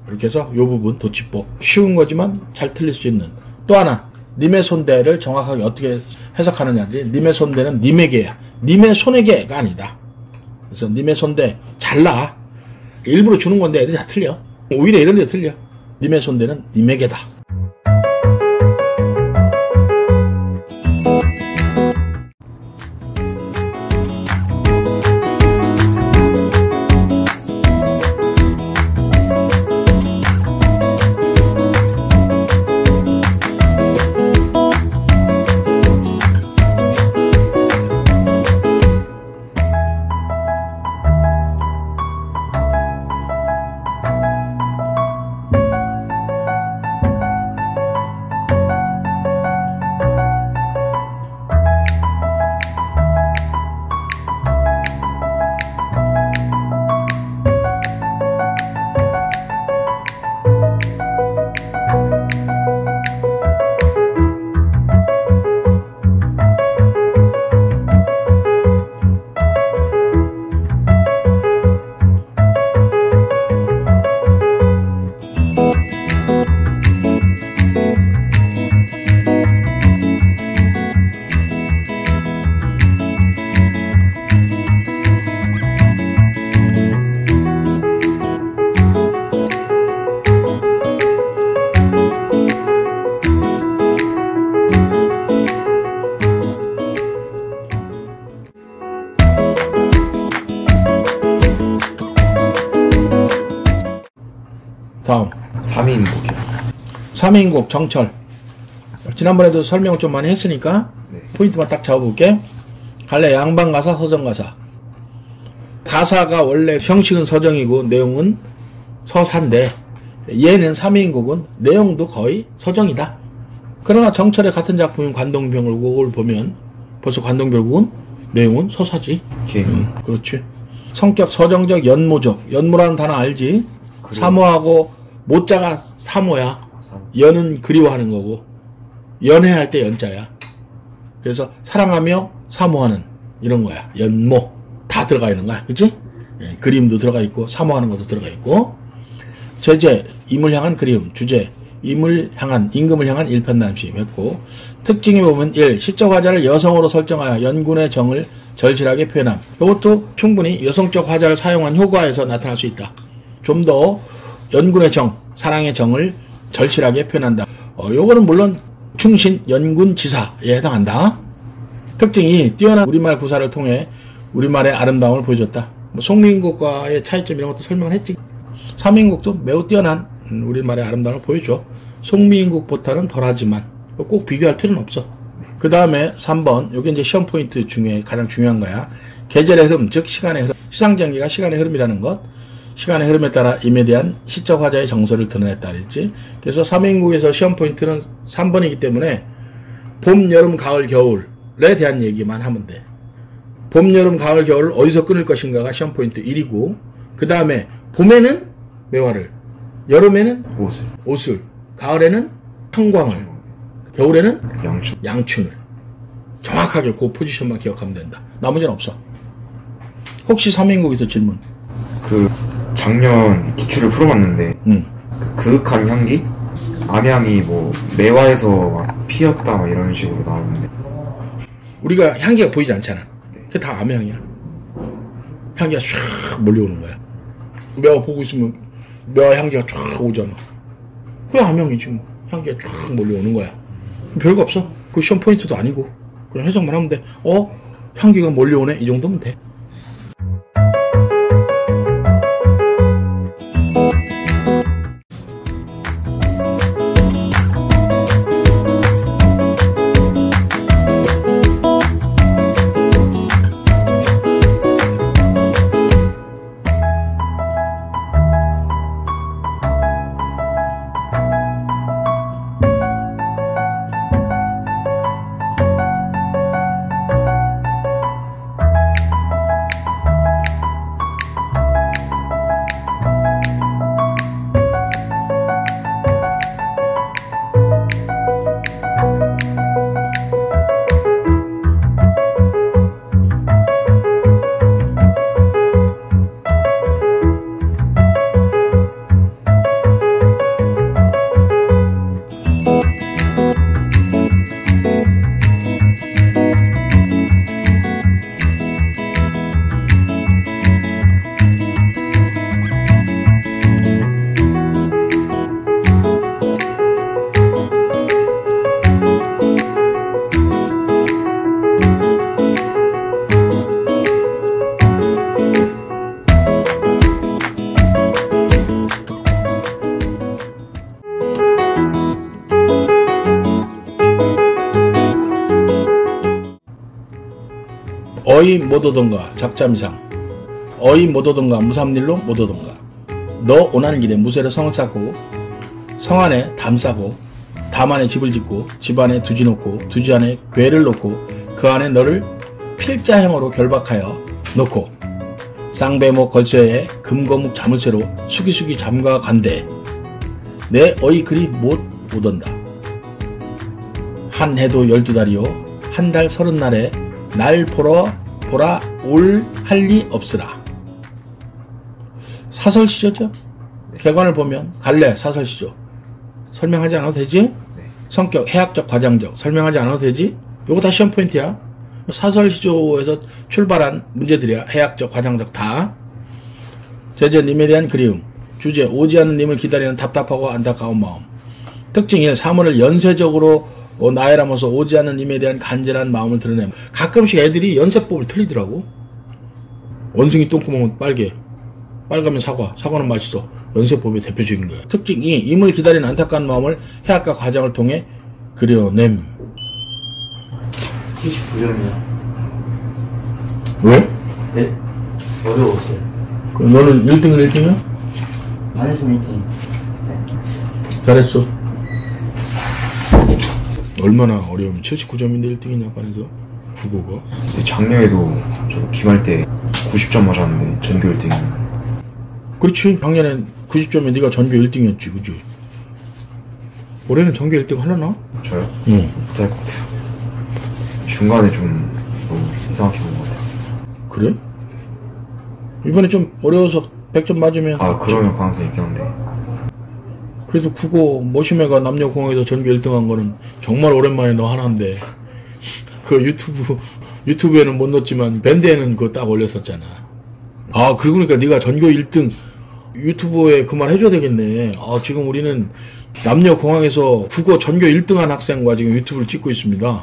이렇게 해서 요 부분 도치법. 쉬운 거지만 잘 틀릴 수 있는. 또 하나. 님의 손대를 정확하게 어떻게 해석하느냐지. 님의 손대는 님에게야. 님의 손에게가 아니다. 그래서 님의 손대 잘라. 일부러 주는 건데 애들이 다 틀려. 오히려 이런 데 틀려. 님의 손대는 님에게다. 다음 3인곡이요. 3인곡 정철. 지난번에도 설명을 좀 많이 했으니까 네. 포인트만 딱 잡아볼게. 갈래 양반가사 서정가사. 가사가 원래 형식은 서정이고 내용은 서사인데 얘는 3인곡은 내용도 거의 서정이다. 그러나 정철의 같은 작품인 관동별곡을 보면 벌써 관동별곡은 내용은 서사지. 그렇지. 성격 서정적 연모적. 연모라는 단어 알지? 사모하고 모자가 사모야. 연은 그리워하는 거고 연애할 때 연자야. 그래서 사랑하며 사모하는 이런 거야. 연모 다 들어가 있는 거야. 그치? 예, 그림도 들어가 있고 사모하는 것도 들어가 있고. 제재 임을 향한 그리움. 주제 임을 향한 임금을 향한 일편단심 했고. 특징에 보면 1. 시적 화자를 여성으로 설정하여 연군의 정을 절실하게 표현함. 이것도 충분히 여성적 화자를 사용한 효과에서 나타날 수 있다. 좀 더 연군의 정, 사랑의 정을 절실하게 표현한다. 요거는 물론 충신, 연군, 지사에 해당한다. 특징이 뛰어난 우리말 구사를 통해 우리말의 아름다움을 보여줬다. 송민국과의 차이점 이런 것도 설명을 했지. 3인국도 매우 뛰어난 우리말의 아름다움을 보여줘. 송민국보다는 덜하지만 꼭 비교할 필요는 없어. 그 다음에 3번, 요게 이제 시험 포인트 중에 가장 중요한 거야. 계절의 흐름, 즉 시간의 흐름. 시상전개가 시간의 흐름이라는 것. 시간의 흐름에 따라 임에 대한 시적 화자의 정서를 드러냈다 그랬지. 그래서 3인국에서 시험 포인트는 3번이기 때문에 봄, 여름, 가을, 겨울에 대한 얘기만 하면 돼. 봄, 여름, 가을, 겨울을 어디서 끊을 것인가가 시험 포인트 1이고, 그 다음에 봄에는 매화를, 여름에는 옷을, 가을에는 형광을, 겨울에는 양춘을. 정확하게 그 포지션만 기억하면 된다. 나머지는 없어. 혹시 3인국에서 질문? 작년 기출을 풀어봤는데 그윽한 향기? 암향이 뭐 매화에서 막 피었다 막 이런 식으로 나오는데 우리가 향기가 보이지 않잖아. 그게 다 암향이야. 향기가 쫙 몰려오는 거야. 매화 보고 있으면 매화 향기가 쫙 오잖아. 그게 암향이지 뭐. 향기가 쫙 몰려오는 거야. 별거 없어. 그 시험 포인트도 아니고 그냥 해석만 하면 돼. 향기가 몰려오네 이 정도면 돼. 어이 못 오던가 작자미상 어이 못 오던가 무삼일로 못 오던가 너 오나는 길에 무쇠로 성을 쌓고 성 안에 담 싸고 담 안에 집을 짓고 집 안에 두지 놓고 두지 안에 궤를 놓고 그 안에 너를 필자형으로 결박하여 놓고 쌍배목 걸쇠에 금거묵 자물쇠로 수기수기 잠가 간대 내 어이 그리 못 오던다 한 해도 12달이요 한 달 30날에 날 보러 올 할 리 없으라. 사설시조죠. 개관을 보면 갈래 사설시조 설명하지 않아도 되지? 네. 성격 해학적 과장적 설명하지 않아도 되지? 요거 다 시험 포인트야. 사설시조에서 출발한 문제들이야. 해학적 과장적 다. 제재 님에 대한 그리움 주제 오지 않는 님을 기다리는 답답하고 안타까운 마음 특징 1 사물을 연쇄적으로 나열하면서 오지 않는 님에 대한 간절한 마음을 드러내. 가끔씩 애들이 연세법을 틀리더라고. 원숭이 똥구멍은 빨개. 빨가면 사과. 사과는 맛있어. 연세법의 대표적인 거야. 특징 2. 임을 기다리는 안타까운 마음을 해학과 과정을 통해 그려냄. 79점이요. 왜? 네? 어려웠어요. 그럼 너는 1등은 1등이야? 안 했으면 1등. 네. 잘했어. 얼마나 어려우면 79점인데 1등이냐 반에서 국어가. 작년에도 저도 기말 때 90점 맞았는데 전교 1등이. 그렇지. 작년엔 90점에 네가 전교 1등이었지, 그지? 올해는 전교 1등 하려나? 저요? 응. 못할 것 같아요. 중간에 좀 너무 이상하게 본 것 같아요. 그래? 이번에 좀 어려워서 100점 맞으면. 아 그러면 가능성이 있긴 한데. 그래도 국어 모심애가 남녀공학에서 전교 1등 한 거는 정말 오랜만에 너 하나인데. 그 유튜브에는 못 넣었지만 밴드에는 그거 딱 올렸었잖아. 아, 그러고 보니까 네가 전교 1등 유튜브에 그 말 해줘야 되겠네. 아, 지금 우리는 남녀공학에서 국어 전교 1등한 학생과 지금 유튜브를 찍고 있습니다.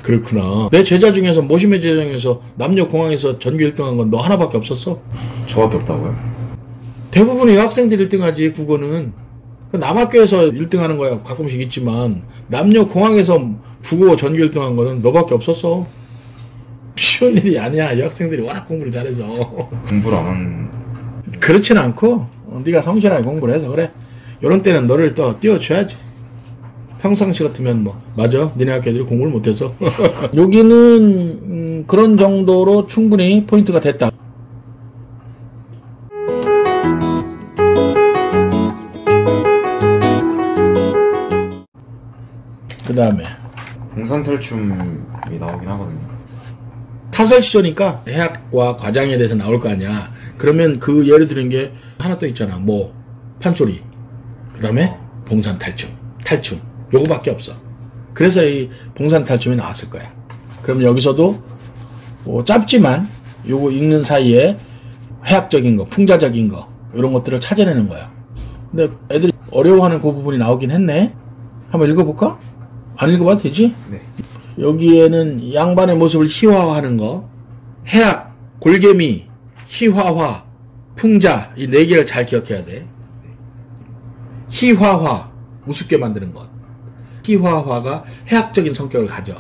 그렇구나. 내 제자 중에서 모심의 제자 중에서 남녀공학에서 전교 1등한 건 너 하나밖에 없었어? 저밖에 없다고요? 대부분의 여학생들이 1등하지. 국어는 그 남학교에서 1등하는 거야 가끔씩 있지만 남녀공학에서 국어 전교 1등한 거는 너밖에 없었어. 쉬운 일이 아니야. 여학생들이 워낙 공부를 잘해서. 공부를 안 한. 그렇지는 않고 네가 성실하게 공부를 해서 그래. 요런 때는 너를 또 띄워줘야지. 평상시 같으면 뭐 맞아 니네 학교 애들이 공부를 못해서. 여기는 그런 정도로 충분히 포인트가 됐다. 그 다음에 공산탈춤이 나오긴 하거든요. 타설시조니까 해학과 과장에 대해서 나올 거 아니야. 그러면 그 예를 드는 게 하나 또 있잖아. 뭐 판소리, 그 다음에 봉산탈춤, 탈춤 요거밖에 없어. 그래서 이 봉산탈춤이 나왔을 거야. 그럼 여기서도 뭐 짧지만 요거 읽는 사이에 해학적인 거, 풍자적인 거 이런 것들을 찾아내는 거야. 근데 애들이 어려워하는 그 부분이 나오긴 했네. 한번 읽어볼까? 안 읽어봐도 되지? 네. 여기에는 양반의 모습을 희화화하는 거, 해학, 골개미, 희화화, 풍자 이 네 개를 잘 기억해야 돼. 희화화, 우습게 만드는 것. 희화화가 해학적인 성격을 가져.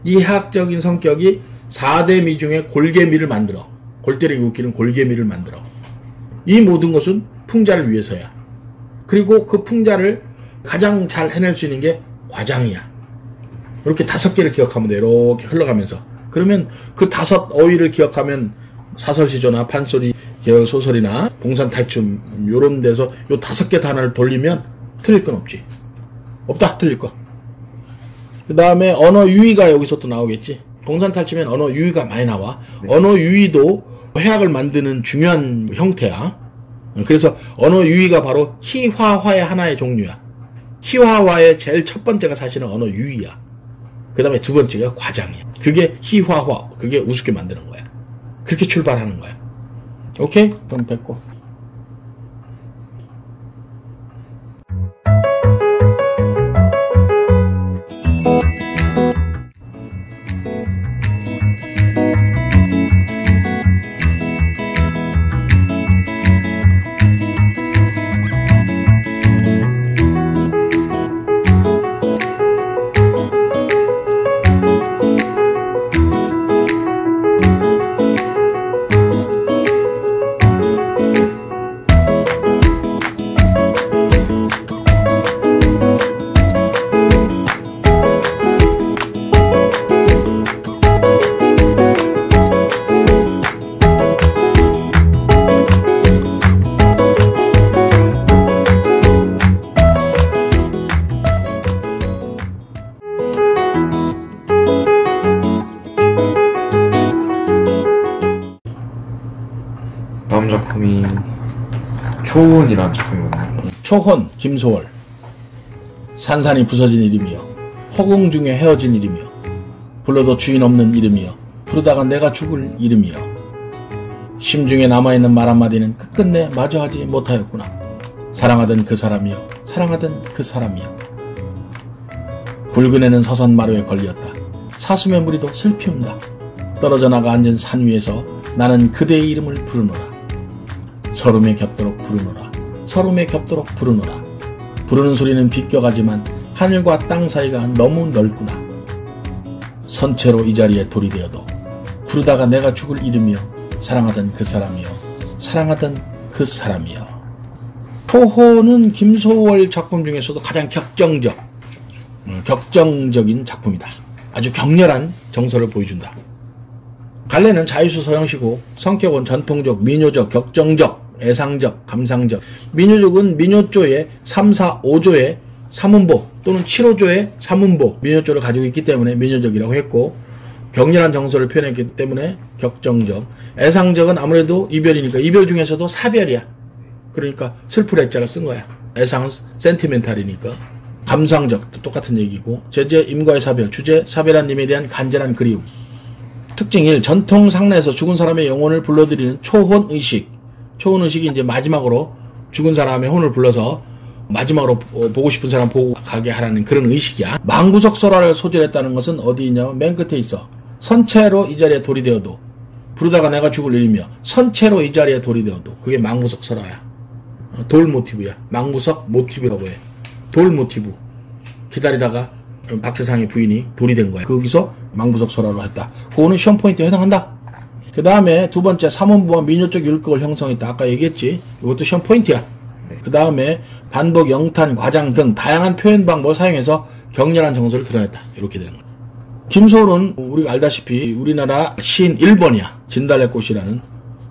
이 해학적인 성격이 4대 미 중에 골개미를 만들어. 골 때리기 웃기는 골개미를 만들어. 이 모든 것은 풍자를 위해서야. 그리고 그 풍자를 가장 잘 해낼 수 있는 게 과장이야. 이렇게 5개를 기억하면 돼. 이렇게 흘러가면서. 그러면 그 5 어휘를 기억하면 사설시조나 판소리 계열 소설이나 봉산탈춤 요런 데서 요 5개 단어를 돌리면 틀릴 건 없지. 없다. 틀릴 거. 그 다음에 언어 유희가 여기서 또 나오겠지. 봉산탈춤엔 언어 유희가 많이 나와. 네. 언어 유희도 해학을 만드는 중요한 형태야. 그래서 언어 유희가 바로 희화화의 하나의 종류야. 희화화의 제일 첫 번째가 사실은 언어 유희야. 그 다음에 두 번째가 과장이야. 그게 희화화. 그게 우습게 만드는 거야. 그렇게 출발하는 거야. 오케이? 그럼 됐고. 초혼이라는 작품이거든요. 초혼 김소월. 산산이 부서진 이름이여. 허공 중에 헤어진 이름이여. 불러도 주인 없는 이름이여. 부르다가 내가 죽을 이름이여. 심중에 남아있는 말 한마디는 끝끝내 마주하지 못하였구나. 사랑하던 그 사람이여. 사랑하던 그 사람이여. 붉은 애는 서선 마루에 걸렸다. 사슴의 무리도 슬피 운다. 떨어져 나가 앉은 산 위에서 나는 그대의 이름을 부르노라. 서름에 겹도록 부르노라. 서름에 겹도록 부르노라. 부르는 소리는 비껴가지만 하늘과 땅 사이가 너무 넓구나. 선체로 이 자리에 돌이 되어도 부르다가 내가 죽을 이름이여. 사랑하던 그 사람이여. 사랑하던 그 사람이여. 초혼은 김소월 작품 중에서도 가장 격정적인 작품이다. 아주 격렬한 정서를 보여준다. 갈래는 자유수 서형시고 성격은 전통적, 민요적, 격정적, 애상적, 감상적. 민요적은 민요조의 3, 4, 5조의 3음보 또는 7호조의 3음보 민요조를 가지고 있기 때문에 민요적이라고 했고, 격렬한 정서를 표현했기 때문에 격정적. 애상적은 아무래도 이별이니까 이별 중에서도 사별이야. 그러니까 슬플 애자가 쓴 거야. 애상은 센티멘탈이니까. 감상적 똑같은 얘기고, 제재 임과의 사별, 주제 사별한 님에 대한 간절한 그리움. 특징 1. 전통 상례에서 죽은 사람의 영혼을 불러들이는 초혼의식. 초혼의식이 이제 마지막으로 죽은 사람의 혼을 불러서 마지막으로 보고 싶은 사람 보고 가게 하라는 그런 의식이야. 망구석 설화를 소질했다는 것은 어디 있냐면 맨 끝에 있어. 선체로 이 자리에 돌이 되어도 부르다가 내가 죽을 일이며 선체로 이 자리에 돌이 되어도. 그게 망구석 설화야. 돌 모티브야. 망구석 모티브라고 해. 돌 모티브. 기다리다가 박재상의 부인이 돌이 된 거야. 거기서 망부석 설화로 했다. 그거는 시험 포인트에 해당한다. 그 다음에 두 번째, 삼음부와 민요적 율곡을 형성했다. 아까 얘기했지. 이것도 시험 포인트야. 그 다음에 반복, 영탄, 과장 등 다양한 표현 방법을 사용해서 격렬한 정서를 드러냈다. 이렇게 되는 거야. 김소월은 우리가 알다시피 우리나라 시인 1번이야. 진달래꽃이라는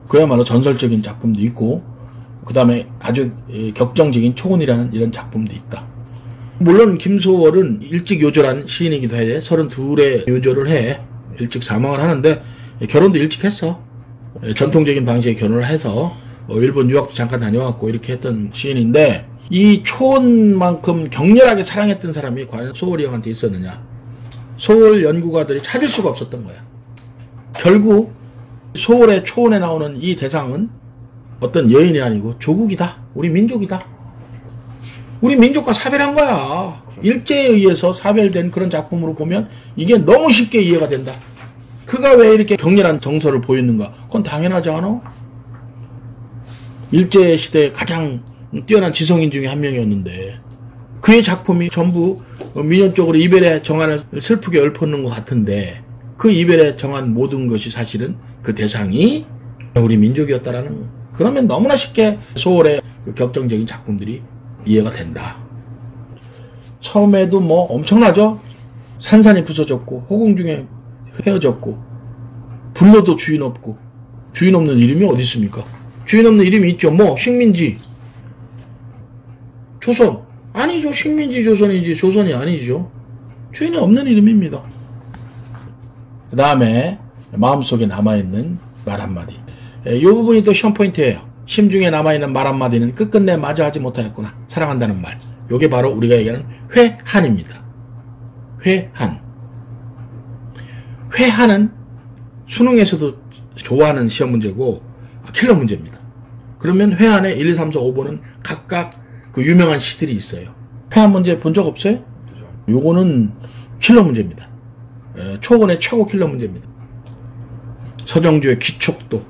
그야말로 전설적인 작품도 있고, 그 다음에 아주 격정적인 초혼이라는 이런 작품도 있다. 물론 김소월은 일찍 요절한 시인이기도 해. 32에 요절을 해. 일찍 사망을 하는데 결혼도 일찍 했어. 전통적인 방식의 결혼을 해서 일본 유학도 잠깐 다녀왔고 이렇게 했던 시인인데, 이 초혼만큼 격렬하게 사랑했던 사람이 과연 소월이 형한테 있었느냐. 소월 연구가들이 찾을 수가 없었던 거야. 결국 소월의 초혼에 나오는 이 대상은 어떤 여인이 아니고 조국이다. 우리 민족이다. 우리 민족과 사별한 거야. 일제에 의해서 사별된 그런 작품으로 보면 이게 너무 쉽게 이해가 된다. 그가 왜 이렇게 격렬한 정서를 보였는가? 그건 당연하지 않아? 일제 시대에 가장 뛰어난 지성인 중에 한 명이었는데 그의 작품이 전부 민요 쪽으로 이별의 정한을 슬프게 읊었는 것 같은데, 그 이별에 정한 모든 것이 사실은 그 대상이 우리 민족이었다라는, 그러면 너무나 쉽게 소월의 그 격정적인 작품들이 이해가 된다. 처음에도 뭐 엄청나죠? 산산이 부서졌고 허공 중에 헤어졌고 불러도 주인 없고, 주인 없는 이름이 어디 있습니까? 주인 없는 이름이 있죠. 뭐 식민지, 조선 아니죠. 식민지 조선이지 조선이 아니죠. 주인이 없는 이름입니다. 그 다음에 마음속에 남아있는 말 한마디. 이 부분이 또 시험 포인트예요. 심중에 남아있는 말 한마디는 끝끝내 마주하지 못하였구나. 사랑한다는 말. 요게 바로 우리가 얘기하는 회한입니다. 회한. 회한은 수능에서도 좋아하는 시험 문제고 킬러 문제입니다. 그러면 회한에 1, 2, 3, 4, 5번은 각각 그 유명한 시들이 있어요. 회한 문제 본 적 없어요? 요거는 킬러 문제입니다. 초원의 최고 킬러 문제입니다. 서정주의 기촉도,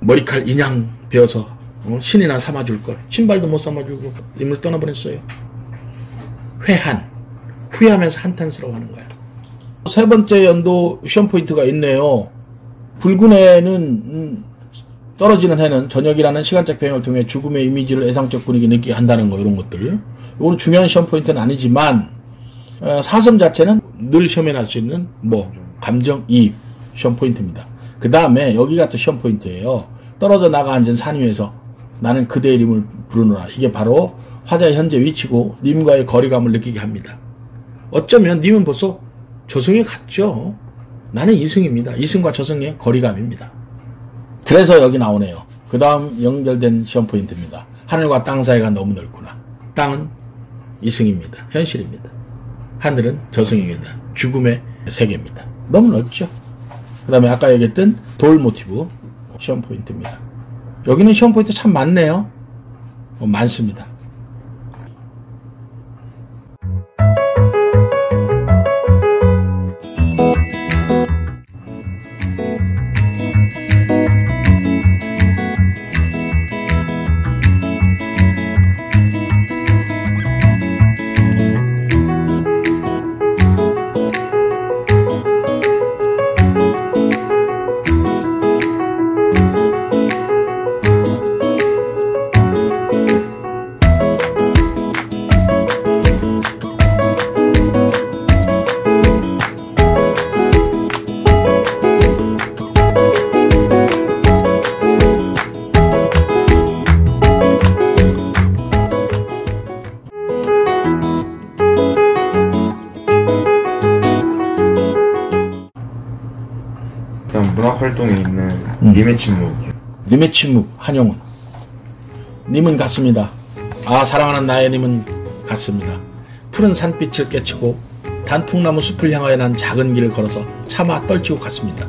머리칼 인양 베어서 신이나 삼아줄 걸, 신발도 못 삼아주고 인물 떠나보냈어요. 회한, 후회하면서 한탄스러워하는 거야. 세 번째 연도 시험 포인트가 있네요. 붉은 해는 떨어지는 해는 저녁이라는 시간적 배경을 통해 죽음의 이미지를 애상적 분위기 느끼게 한다는 거, 이런 것들. 이거는 중요한 시험 포인트는 아니지만 사슴 자체는 늘 시험에 날 수 있는 뭐 감정이입 시험 포인트입니다. 그 다음에 여기가 또 시험 포인트예요. 떨어져 나가 앉은 산 위에서 나는 그대의 이름을 부르노라. 이게 바로 화자의 현재 위치고 님과의 거리감을 느끼게 합니다. 어쩌면 님은 벌써 저승에 갔죠. 나는 이승입니다. 이승과 저승의 거리감입니다. 그래서 여기 나오네요. 그 다음 연결된 시험 포인트입니다. 하늘과 땅 사이가 너무 넓구나. 땅은 이승입니다. 현실입니다. 하늘은 저승입니다. 죽음의 세계입니다. 너무 넓죠. 그 다음에 아까 얘기했던 돌 모티브 시험 포인트입니다. 여기는 시험 포인트 참 많네요. 많습니다. 문학 활동에 있는 님의 침묵이요. 님의 침묵, 한용운. 님은 같습니다. 아, 사랑하는 나의 님은 같습니다. 푸른 산빛을 깨치고 단풍나무 숲을 향하여 난 작은 길을 걸어서 차마 떨치고 갔습니다.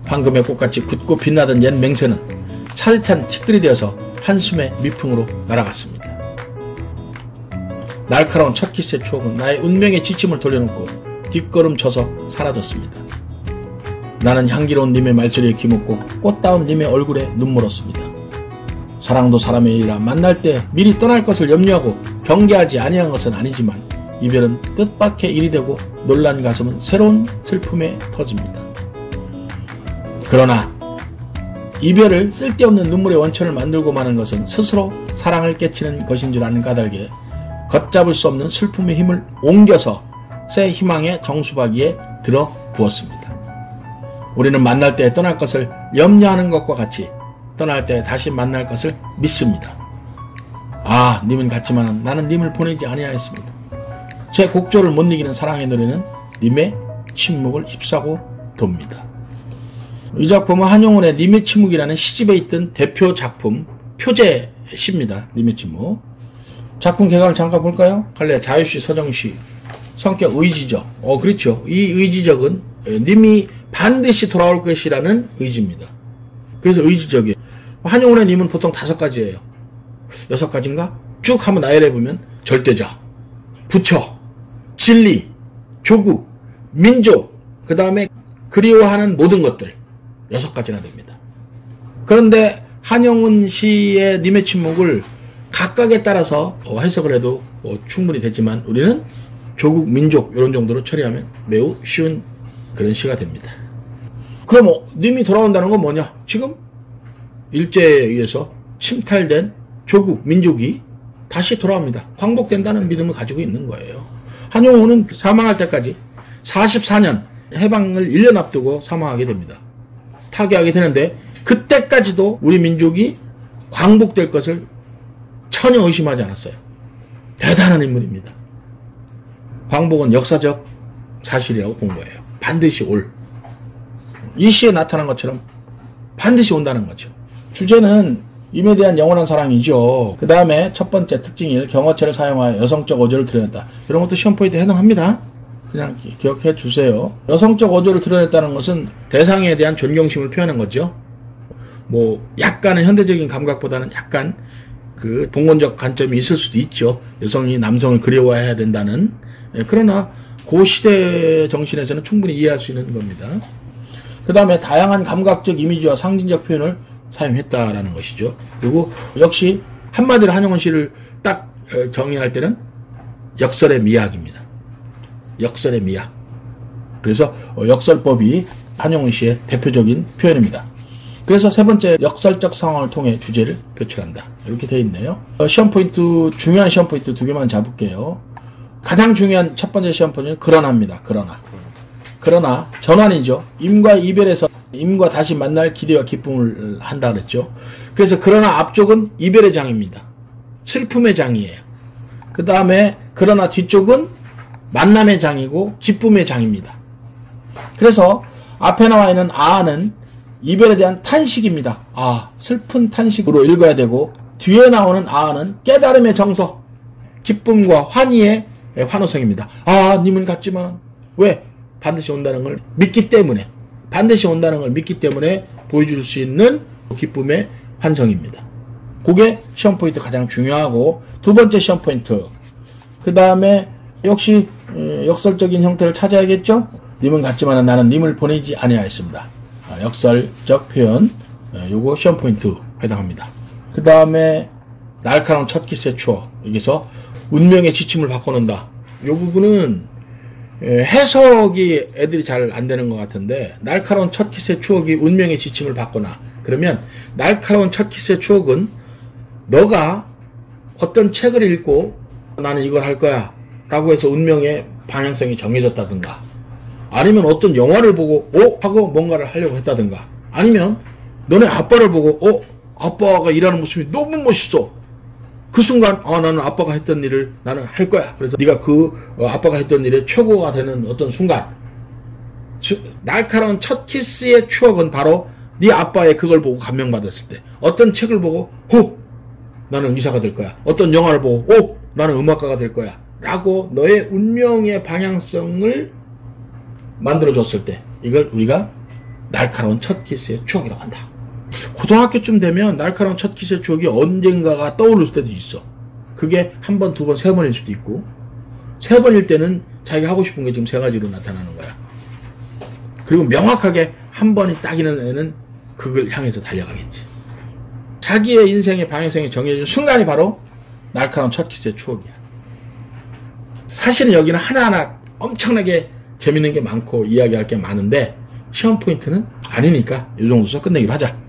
황금의 꽃같이 굳고 빛나던 옛 맹세는 차디찬 티끌이 되어서 한숨의 미풍으로 날아갔습니다. 날카로운 첫 키스의 추억은 나의 운명의 지침을 돌려놓고 뒷걸음쳐서 사라졌습니다. 나는 향기로운 님의 말소리에 기묻고 꽃다운 님의 얼굴에 눈물었습니다. 사랑도 사람의 일이라 만날 때 미리 떠날 것을 염려하고 경계하지 아니한 것은 아니지만 이별은 뜻밖의 일이 되고 놀란 가슴은 새로운 슬픔에 터집니다. 그러나 이별을 쓸데없는 눈물의 원천을 만들고 마는 것은 스스로 사랑을 깨치는 것인 줄 아는 까닭에 걷잡을 수 없는 슬픔의 힘을 옮겨서 새 희망의 정수박이에 들어 부었습니다. 우리는 만날 때 떠날 것을 염려하는 것과 같이 떠날 때 다시 만날 것을 믿습니다. 아, 님은 같지만 나는 님을 보내지 아니하였습니다. 제 곡조를 못 이기는 사랑의 노래는 님의 침묵을 휩싸고 돕니다. 이 작품은 한용운의 님의 침묵이라는 시집에 있던 대표 작품 표제 시입니다. 님의 침묵. 작품 개각을 잠깐 볼까요? 할래 자유시, 서정시. 성격 의지적. 그렇죠. 이 의지적은 님이 반드시 돌아올 것이라는 의지입니다. 그래서 의지적이에요. 한용운의 님은 보통 5가지예요. 6가지인가? 쭉 한번 나열해보면 절대자, 부처, 진리, 조국, 민족, 그 다음에 그리워하는 모든 것들 6가지나 됩니다. 그런데 한용운 씨의 님의 침묵을 각각에 따라서 해석을 해도 충분히 되지만 우리는 조국, 민족 이런 정도로 처리하면 매우 쉬운 그런 시가 됩니다. 그럼 님이 돌아온다는 건 뭐냐? 지금 일제에 의해서 침탈된 조국, 민족이 다시 돌아옵니다. 광복된다는 믿음을 가지고 있는 거예요. 한용운은 사망할 때까지 44년 해방을 1년 앞두고 사망하게 됩니다. 타계하게 되는데 그때까지도 우리 민족이 광복될 것을 전혀 의심하지 않았어요. 대단한 인물입니다. 광복은 역사적 사실이라고 본 거예요. 반드시 올. 이 시에 나타난 것처럼 반드시 온다는 거죠. 주제는 임에 대한 영원한 사랑이죠. 그 다음에 첫 번째 특징일 경어체를 사용하여 여성적 어조를 드러냈다. 이런 것도 시험 포인트에 해당합니다. 그냥 기억해 주세요. 여성적 어조를 드러냈다는 것은 대상에 대한 존경심을 표하는 거죠. 약간은 현대적인 감각보다는 약간 그 동원적 관점이 있을 수도 있죠. 여성이 남성을 그리워해야 된다는. 그러나 그 시대 정신에서는 충분히 이해할 수 있는 겁니다. 그 다음에 다양한 감각적 이미지와 상징적 표현을 사용했다라는 것이죠. 그리고 역시 한마디로 한용운 씨를 딱 정의할 때는 역설의 미학입니다. 역설의 미학. 그래서 역설법이 한용운 씨의 대표적인 표현입니다. 그래서 세 번째 역설적 상황을 통해 주제를 표출한다. 이렇게 되어 있네요. 시험 포인트, 중요한 시험 포인트 2개만 잡을게요. 가장 중요한 첫 번째 시험 포인트는 그러나입니다. 그러나 전환이죠. 임과 이별에서 임과 다시 만날 기대와 기쁨을 한다 그랬죠. 그래서 그러나 앞쪽은 이별의 장입니다. 슬픔의 장이에요. 그 다음에 그러나 뒤쪽은 만남의 장이고 기쁨의 장입니다. 그래서 앞에 나와 있는 아는 이별에 대한 탄식입니다. 슬픈 탄식으로 읽어야 되고 뒤에 나오는 아는 깨달음의 정서, 기쁨과 환희의 환호성입니다. 아, 님은 같지만 왜? 반드시 온다는 걸 믿기 때문에, 반드시 온다는 걸 믿기 때문에 보여줄 수 있는 기쁨의 환성입니다. 그게 시험 포인트 가장 중요하고, 두 번째 시험 포인트. 그 다음에 역시 역설적인 형태를 찾아야겠죠? 님은 같지만 나는 님을 보내지 아니하였습니다. 역설적 표현, 요거 시험 포인트 해당합니다. 그 다음에 날카로운 첫 키스의 추억. 여기서 운명의 지침을 바꿔놓는다. 요 부분은 해석이 애들이 잘 안 되는 것 같은데, 날카로운 첫 키스의 추억이 운명의 지침을 바꿔놔. 그러면 날카로운 첫 키스의 추억은 너가 어떤 책을 읽고 나는 이걸 할 거야 라고 해서 운명의 방향성이 정해졌다든가, 아니면 어떤 영화를 보고 하고 뭔가를 하려고 했다든가, 아니면 너네 아빠를 보고 아빠가 일하는 모습이 너무 멋있어. 그 순간 나는 아빠가 했던 일을 나는 할 거야. 그래서 네가 그 아빠가 했던 일의 최고가 되는 어떤 순간, 날카로운 첫 키스의 추억은 바로 네 아빠의 그걸 보고 감명받았을 때, 어떤 책을 보고 나는 의사가 될 거야, 어떤 영화를 보고 나는 음악가가 될 거야 라고 너의 운명의 방향성을 만들어줬을 때, 이걸 우리가 날카로운 첫 키스의 추억이라고 한다. 고등학교쯤 되면 날카로운 첫 키스의 추억이 언젠가가 떠오를 때도 있어. 그게 한 번, 두 번, 세 번일 수도 있고, 세 번일 때는 자기가 하고 싶은 게 지금 세 가지로 나타나는 거야. 그리고 명확하게 한 번이 딱이는 애는 그걸 향해서 달려가겠지. 자기의 인생의 방향성이 정해진 순간이 바로 날카로운 첫 키스의 추억이야. 사실은 여기는 하나하나 엄청나게 재밌는 게 많고 이야기할 게 많은데, 시험 포인트는 아니니까 이 정도서 끝내기로 하자.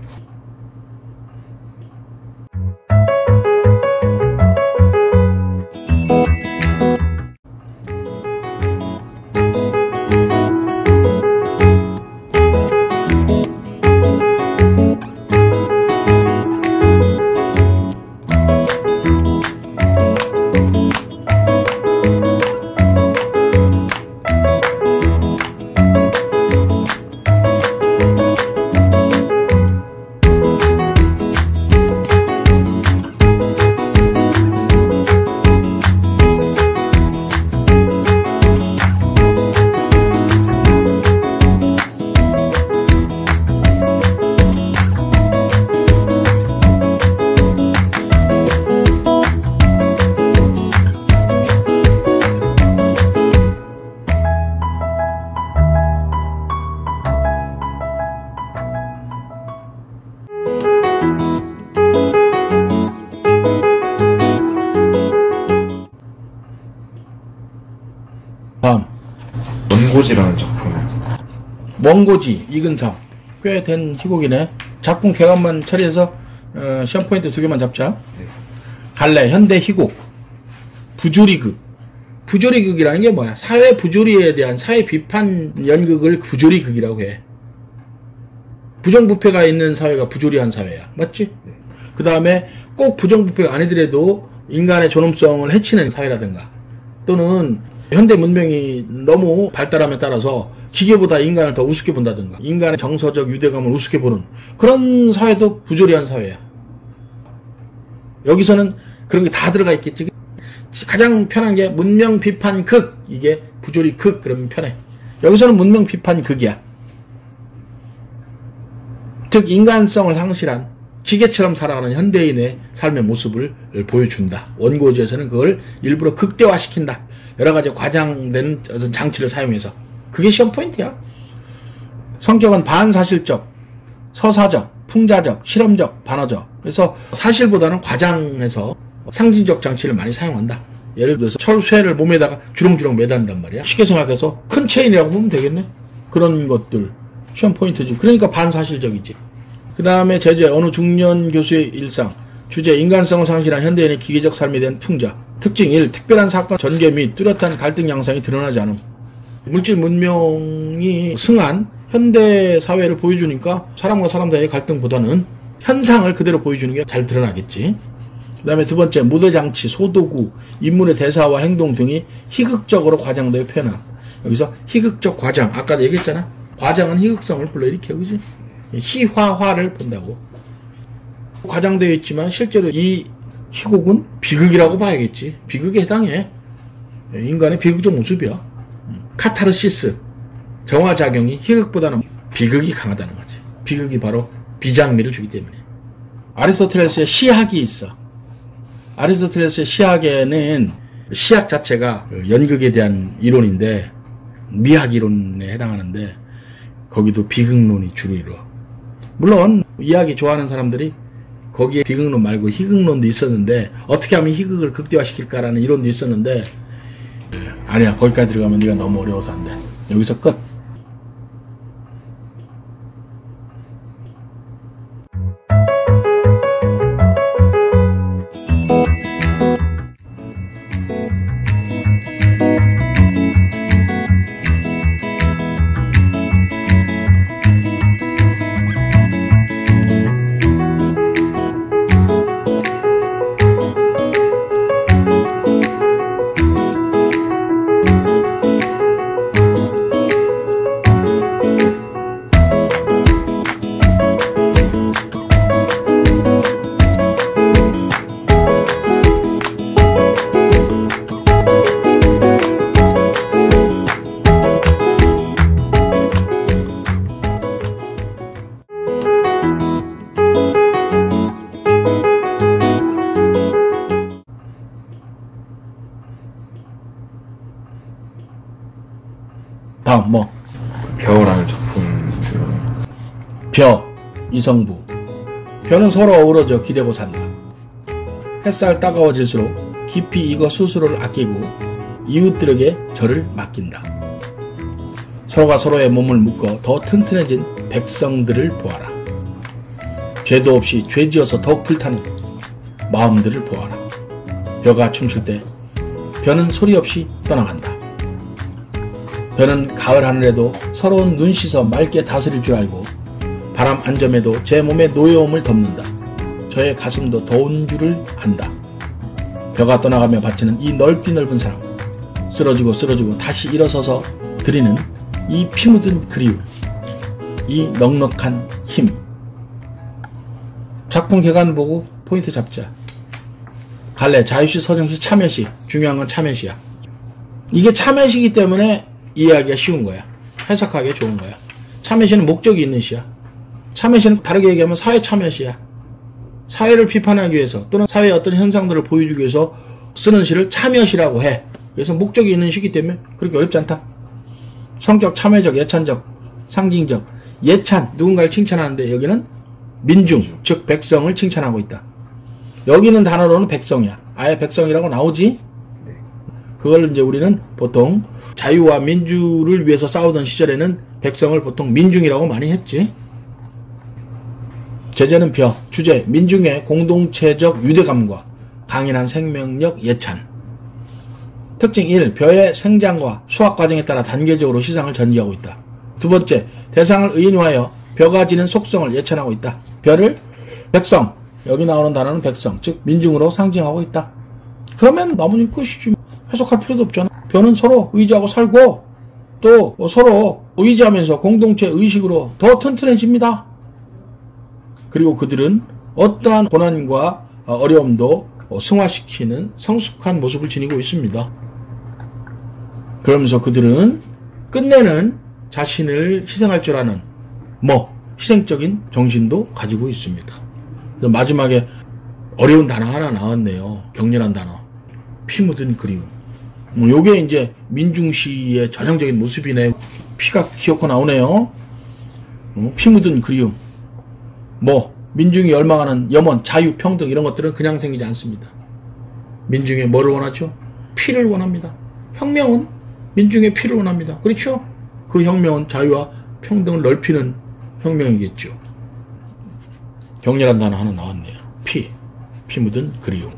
다음 원고지라는 작품. 원고지 이근삼, 꽤 된 희곡이네. 작품 개관만 처리해서 시험 포인트 2개만 잡자. 갈래 현대 희곡. 부조리극. 부조리극이라는 게 뭐야? 사회 부조리에 대한 사회 비판 연극을 부조리극이라고 해. 부정부패가 있는 사회가 부조리한 사회야. 맞지? 그 다음에 꼭 부정부패가 아니더라도 인간의 존엄성을 해치는 사회라든가, 또는 현대 문명이 너무 발달함에 따라서 기계보다 인간을 더 우습게 본다든가, 인간의 정서적 유대감을 우습게 보는 그런 사회도 부조리한 사회야. 여기서는 그런 게 다 들어가 있겠지. 가장 편한 게 문명 비판 극, 이게 부조리 극 그러면 편해. 여기서는 문명 비판 극이야. 즉 인간성을 상실한 기계처럼 살아가는 현대인의 삶의 모습을 보여준다. 원고지에서는 그걸 일부러 극대화시킨다. 여러 가지 과장된 어떤 장치를 사용해서. 그게 시험 포인트야. 성격은 반사실적, 서사적, 풍자적, 실험적, 반어적. 그래서 사실보다는 과장해서 상징적 장치를 많이 사용한다. 예를 들어서 철쇠를 몸에다가 주렁주렁 매단단 말이야. 쉽게 생각해서 큰 체인이라고 보면 되겠네. 그런 것들 시험 포인트지. 그러니까 반사실적이지. 그 다음에 제재, 어느 중년 교수의 일상. 주제, 인간성을 상실한 현대인의 기계적 삶에 대한 풍자. 특징 1. 특별한 사건 전개 및 뚜렷한 갈등 양상이 드러나지 않음. 물질 문명이 승한 현대 사회를 보여주니까 사람과 사람 사이의 갈등보다는 현상을 그대로 보여주는 게 잘 드러나겠지. 그 다음에 두 번째, 무대장치, 소도구, 인물의 대사와 행동 등이 희극적으로 과장되어 표현함. 여기서 희극적 과장, 아까도 얘기했잖아. 과장은 희극성을 불러일으켜, 그지? 희화화를 본다고. 과장되어 있지만 실제로 이 희곡은 비극이라고 봐야겠지. 비극에 해당해. 인간의 비극적 모습이야. 카타르시스, 정화작용이 희극보다는 비극이 강하다는 거지. 비극이 바로 비장미를 주기 때문에. 아리스토텔레스의 시학이 있어. 아리스토텔레스의 시학에는 시학 자체가 연극에 대한 이론인데 미학 이론에 해당하는데 거기도 비극론이 주로 이루어. 물론 이야기 좋아하는 사람들이 거기에 비극론 말고 희극론도 있었는데 어떻게 하면 희극을 극대화시킬까라는 이론도 있었는데 아니야, 거기까지 들어가면 네가 너무 어려워서 안 돼. 여기서 끝. 다음 뭐? 벼라는 작품. 벼, 이성부. 벼는 서로 어우러져 기대고 산다. 햇살 따가워질수록 깊이 익어 스스로를 아끼고 이웃들에게 절을 맡긴다. 서로가 서로의 몸을 묶어 더 튼튼해진 백성들을 보아라. 죄도 없이 죄지어서 더욱 불타는 마음들을 보아라. 벼가 춤출 때 벼는 소리 없이 떠나간다. 벼는 가을 하늘에도 서러운 눈 씻어 맑게 다스릴 줄 알고 바람 안 점에도 제 몸의 노여움을 덮는다. 저의 가슴도 더운 줄을 안다. 벼가 떠나가며 바치는 이 넓디 넓은 사랑, 쓰러지고 다시 일어서서 드리는 이 피 묻은 그리움, 이 넉넉한 힘. 작품 개간 보고 포인트 잡자. 갈래, 자유시, 서정시, 참여시. 중요한 건 참여시야. 이게 참여시기 때문에 이해하기가 쉬운 거야. 해석하기가 좋은 거야. 참여시는 목적이 있는 시야. 참여시는 다르게 얘기하면 사회 참여시야. 사회를 비판하기 위해서 또는 사회의 어떤 현상들을 보여주기 위해서 쓰는 시를 참여시라고 해. 그래서 목적이 있는 시기 때문에 그렇게 어렵지 않다. 성격, 참여적, 예찬적, 상징적. 예찬, 누군가를 칭찬하는데 여기는 민중, 즉 백성을 칭찬하고 있다. 여기는 단어로는 백성이야. 아예 백성이라고 나오지? 그걸 이제 우리는 보통 자유와 민주를 위해서 싸우던 시절에는 백성을 보통 민중이라고 많이 했지. 제재는 벼, 주제, 민중의 공동체적 유대감과 강인한 생명력 예찬. 특징 1. 벼의 생장과 수확 과정에 따라 단계적으로 시상을 전개하고 있다. 두 번째, 대상을 의인화하여 벼가 지는 속성을 예찬하고 있다. 벼를 백성, 여기 나오는 단어는 백성, 즉 민중으로 상징하고 있다. 그러면 나머지는 끝이지. 해석할 필요도 없잖아. 벼는 서로 의지하고 살고 또 서로 의지하면서 공동체 의식으로 더 튼튼해집니다. 그리고 그들은 어떠한 고난과 어려움도 승화시키는 성숙한 모습을 지니고 있습니다. 그러면서 그들은 끝내는 자신을 희생할 줄 아는 희생적인 정신도 가지고 있습니다. 마지막에 어려운 단어 하나 나왔네요. 격렬한 단어. 피 묻은 그리움. 요게 이제 민중시의 전형적인 모습이네. 피가 기어코 나오네요. 피 묻은 그리움. 민중이 열망하는 염원, 자유, 평등 이런 것들은 그냥 생기지 않습니다. 민중의 뭐를 원하죠? 피를 원합니다. 혁명은 민중의 피를 원합니다. 그렇죠? 그 혁명은 자유와 평등을 넓히는 혁명이겠죠. 격렬한 단어 하나 나왔네요. 피 묻은 그리움.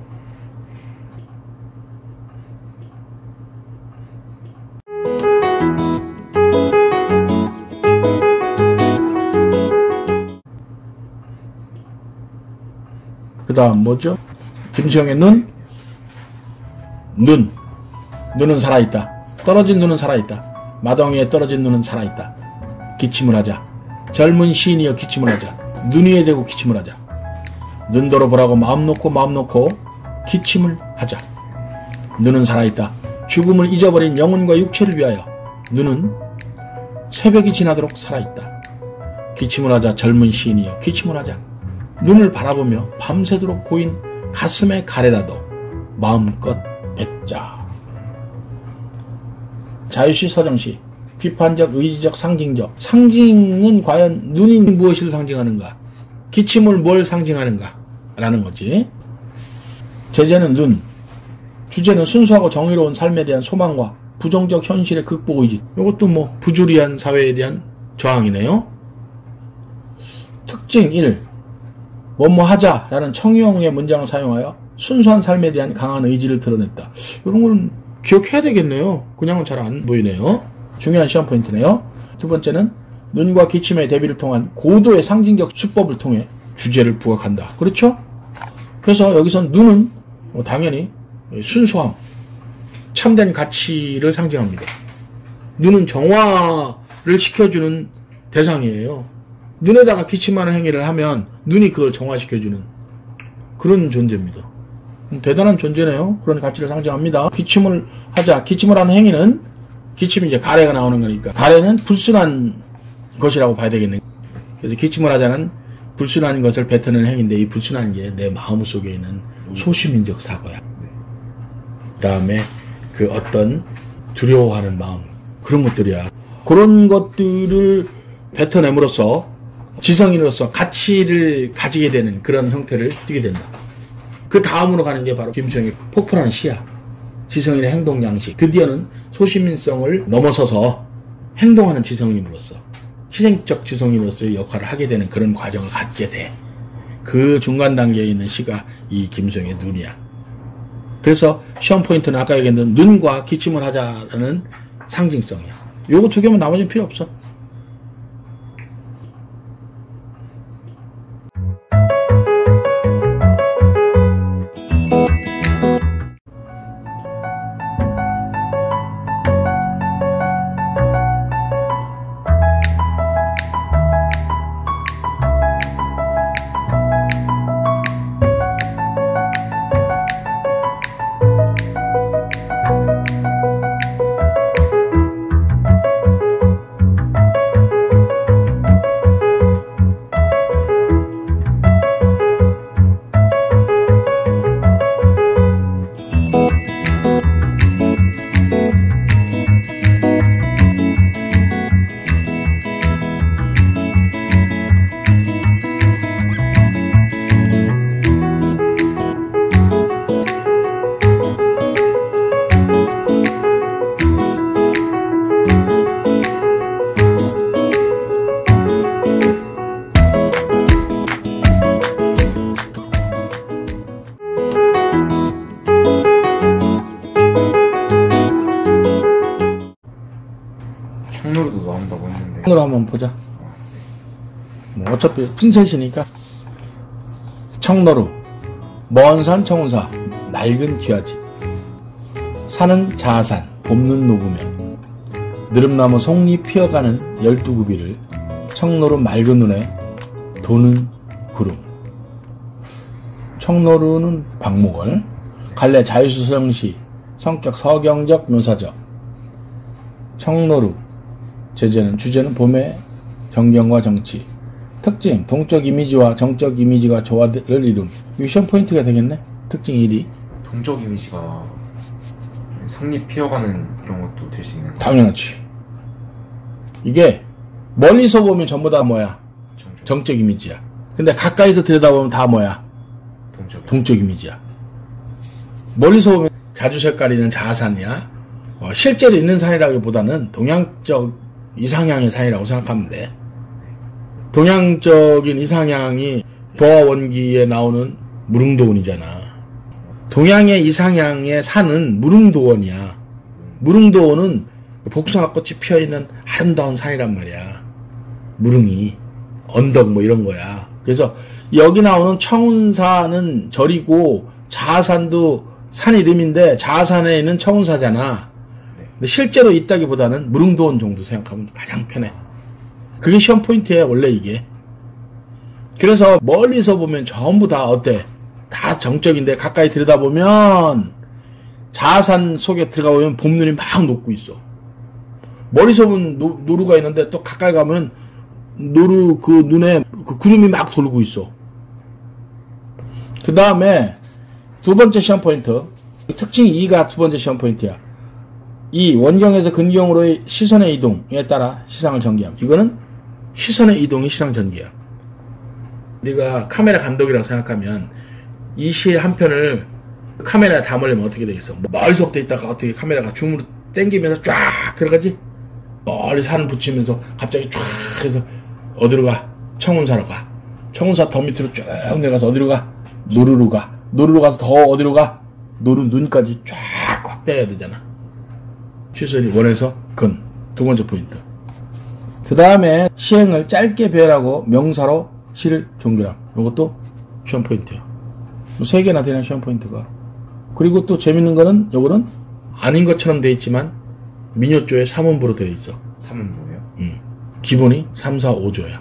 그 다음 뭐죠? 김수영의 눈은 살아있다. 떨어진 눈은 살아있다. 마덩이에 떨어진 눈은 살아있다. 기침을 하자. 젊은 시인이여 기침을 하자. 눈 위에 대고 기침을 하자. 눈도로 보라고 마음 놓고 기침을 하자. 눈은 살아있다. 죽음을 잊어버린 영혼과 육체를 위하여 눈은 새벽이 지나도록 살아있다. 기침을 하자 젊은 시인이여 기침을 하자. 눈을 바라보며 밤새도록 고인 가슴의 가래라도 마음껏 뱉자. 자유시 서정시 비판적, 의지적, 상징적. 상징은 과연 눈이 무엇을 상징하는가? 기침을 뭘 상징하는가? 라는 거지. 제재는 눈. 주제는 순수하고 정의로운 삶에 대한 소망과 부정적 현실의 극복 의지. 이것도 뭐 부조리한 사회에 대한 저항이네요. 특징 1. 뭐뭐 하자라는 청유형의 문장을 사용하여 순수한 삶에 대한 강한 의지를 드러냈다. 이런 건 기억해야 되겠네요. 그냥은 잘 안 보이네요. 중요한 시험 포인트네요. 두 번째는 눈과 기침의 대비를 통한 고도의 상징적 수법을 통해 주제를 부각한다. 그렇죠? 그래서 여기선 눈은 당연히 순수함, 참된 가치를 상징합니다. 눈은 정화를 시켜주는 대상이에요. 눈에다가 기침하는 행위를 하면 눈이 그걸 정화시켜주는 그런 존재입니다. 대단한 존재네요. 그런 가치를 상징합니다. 기침을 하자. 기침을 하는 행위는 기침이 이제 가래가 나오는 거니까 가래는 불순한 것이라고 봐야 되겠네. 그래서 기침을 하자는 불순한 것을 뱉어내는 행위인데 이 불순한 게 내 마음속에 있는 소시민적 사고야. 그 다음에 그 어떤 두려워하는 마음 그런 것들이야. 그런 것들을 뱉어냄으로써 지성인으로서 가치를 가지게 되는 그런 형태를 띠게 된다. 그 다음으로 가는 게 바로 김수영의 폭발하는 시야. 지성인의 행동 양식. 드디어는 소시민성을 넘어서서 행동하는 지성인으로서 희생적 지성인으로서의 역할을 하게 되는 그런 과정을 갖게 돼. 그 중간 단계에 있는 시가 이 김수영의 눈이야. 그래서 시험 포인트는 아까 얘기했던 눈과 기침을 하자라는 상징성이야. 요거 두 개면 나머지는 필요 없어. 청로로도 나온다고 했는데 으로 한번 보자. 뭐 어차피 핀셋이니까. 청노루 먼산 청운사 낡은 기와집 산은 자산 봄눈 녹으면 느릅나무 송잎 피어가는 12구비를 청노루 맑은 눈에 도는 구름. 청노루는 박목월 갈래 자유수성시 성격 서경적 묘사적. 청노루 주제는 봄의 정경과 정치. 특징 동적 이미지와 정적 이미지가 조화를 이룸. 이거 시험 포인트가 되겠네. 특징 1위 동적 이미지가 성립 피어가는 이런 것도 될 수 있는 거야? 당연하지. 이게 멀리서 보면 전부 다 뭐야? 정적 이미지야. 근데 가까이서 들여다보면 다 뭐야? 동적 이미지야. 멀리서 보면 자주 색깔이는 자산이야. 실제로 있는 산이라기보다는 동양적 이상향의 산이라고 생각하면 돼. 동양적인 이상향이 도화원기에 나오는 무릉도원이잖아. 동양의 이상향의 산은 무릉도원이야. 무릉도원은 복숭아꽃이 피어있는 아름다운 산이란 말이야. 무릉이 언덕 뭐 이런 거야. 그래서 여기 나오는 청운사는 절이고 자산도 산 이름인데 자산에 있는 청운사잖아. 근데 실제로 있다기보다는 무릉도원 정도 생각하면 가장 편해. 그게 시험 포인트야 원래 이게. 그래서 멀리서 보면 전부 다 어때? 다 정적인데 가까이 들여다보면 자산 속에 들어가 보면 봄눈이 막 녹고 있어. 멀리서 보면 노루가 있는데 또 가까이 가면 노루 그 눈에 그 구름이 막 돌고 있어. 그 다음에 두 번째 시험 포인트. 특징 2가 두 번째 시험 포인트야. 이 원경에서 근경으로의 시선의 이동에 따라 시상을 전개함. 이거는 시선의 이동이 시상 전개야. 네가 카메라 감독이라고 생각하면 이 시 한 편을 카메라에 담으려면 어떻게 되겠어? 멀리서부터 있다가 어떻게 카메라가 줌으로 당기면서 쫙 들어가지? 멀리 산 붙이면서 갑자기 쫙 해서 어디로 가? 청운사로 가. 청운사 더 밑으로 쭉 내려가서 어디로 가? 노루로 가. 노루로 가서 더 어디로 가? 노루 눈까지 쫙 확대해야 되잖아. 시선이 원에서 근. 두 번째 포인트. 그 다음에 시행을 짧게 배열하고 명사로 시를 종결함. 이것도 시험 포인트야. 세 개나 되는 시험 포인트가. 그리고 또 재밌는 거는 요거는 아닌 것처럼 돼 있지만 민요조의 3음보로 되어 있어. 3음보예요? 기본이 3, 4, 5조야.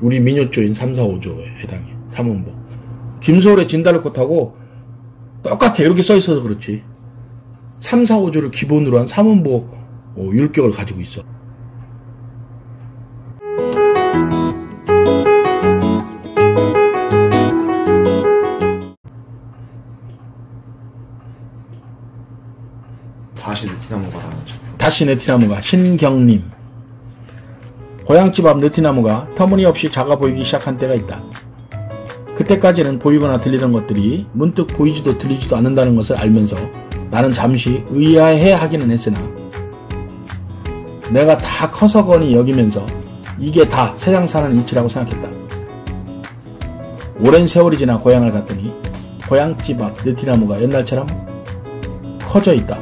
우리 민요조인 3, 4, 5조에 해당해. 3음보. 김소월의 진달래꽃하고 똑같아. 이렇게 써 있어서 그렇지. 3, 4, 5조를 기본으로 한 3음보 율격을 가지고 있어. 다시 느티나무가 나왔죠. 다시 느티나무가 신경림. 고향집 앞 느티나무가 터무니없이 작아 보이기 시작한 때가 있다. 그때까지는 보이거나 들리던 것들이 문득 보이지도 들리지도 않는다는 것을 알면서 나는 잠시 의아해하기는 했으나 내가 다 커서거니 여기면서 이게 다 세상 사는 이치라고 생각했다. 오랜 세월이 지나 고향을 갔더니 고향집 앞 느티나무가 옛날처럼 커져 있다.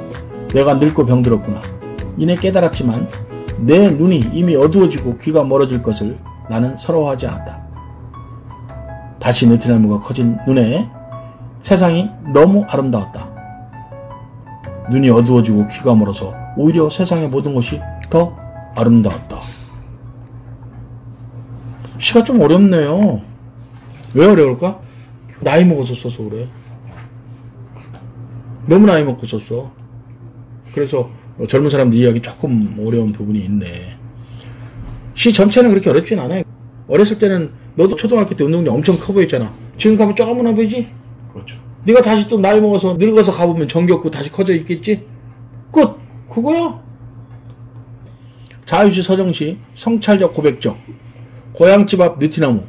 내가 늙고 병들었구나. 이내 깨달았지만 내 눈이 이미 어두워지고 귀가 멀어질 것을 나는 서러워하지 않았다. 다시 느티나무가 커진 눈에 세상이 너무 아름다웠다. 눈이 어두워지고 귀가 멀어서 오히려 세상의 모든 것이 더 아름다웠다. 시가 좀 어렵네요. 왜 어려울까? 나이 먹어서 써서 그래. 너무 나이 먹고 썼어. 그래서 젊은 사람들 이해하기 조금 어려운 부분이 있네. 시 전체는 그렇게 어렵진 않아요. 어렸을 때는 너도 초등학교 때 운동장 엄청 커 보였잖아. 지금 가면 조그만 보이지? 그렇죠. 네가 다시 또 나이 먹어서 늙어서 가보면 정겹고 다시 커져 있겠지? 끝! 그거야. 자유시 서정시 성찰적 고백적 고향집 앞 느티나무.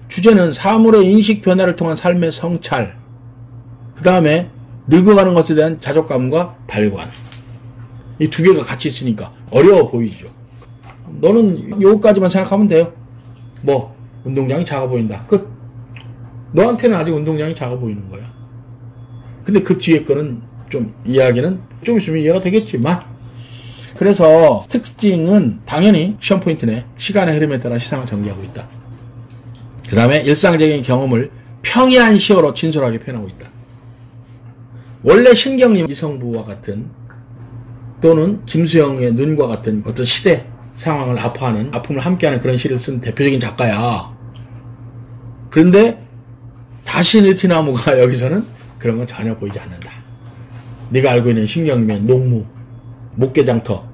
주제는 사물의 인식 변화를 통한 삶의 성찰. 그 다음에 늙어가는 것에 대한 자족감과 발관. 이 두 개가 같이 있으니까 어려워 보이죠. 너는 요거까지만 생각하면 돼요. 뭐 운동장이 작아 보인다. 끝. 너한테는 아직 운동장이 작아 보이는 거야. 근데 그 뒤에 거는 좀 이야기는 좀 있으면 이해가 되겠지만, 그래서 특징은 당연히 시험 포인트네. 시간의 흐름에 따라 시상을 전개하고 있다. 그 다음에 일상적인 경험을 평이한 시어로 진솔하게 표현하고 있다. 원래 신경림 이성부와 같은 또는 김수영의 눈과 같은 어떤 시대 상황을 아파하는, 아픔을 함께하는 그런 시를 쓴 대표적인 작가야. 그런데 다시 느티나무가 여기서는 그런 건 전혀 보이지 않는다. 네가 알고 있는 신경림의 농무, 목계장터.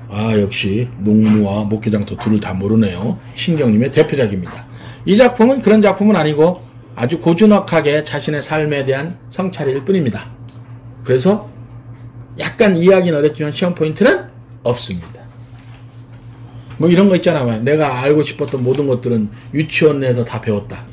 아, 역시 농무와 목계장터 둘을 다 모르네요. 신경림의 대표작입니다. 이 작품은 그런 작품은 아니고 아주 고즈넉하게 자신의 삶에 대한 성찰일 뿐입니다. 그래서 약간 이해하기는 어렵지만 시험 포인트는 없습니다. 뭐 이런 거 있잖아. 내가 알고 싶었던 모든 것들은 유치원에서 다 배웠다.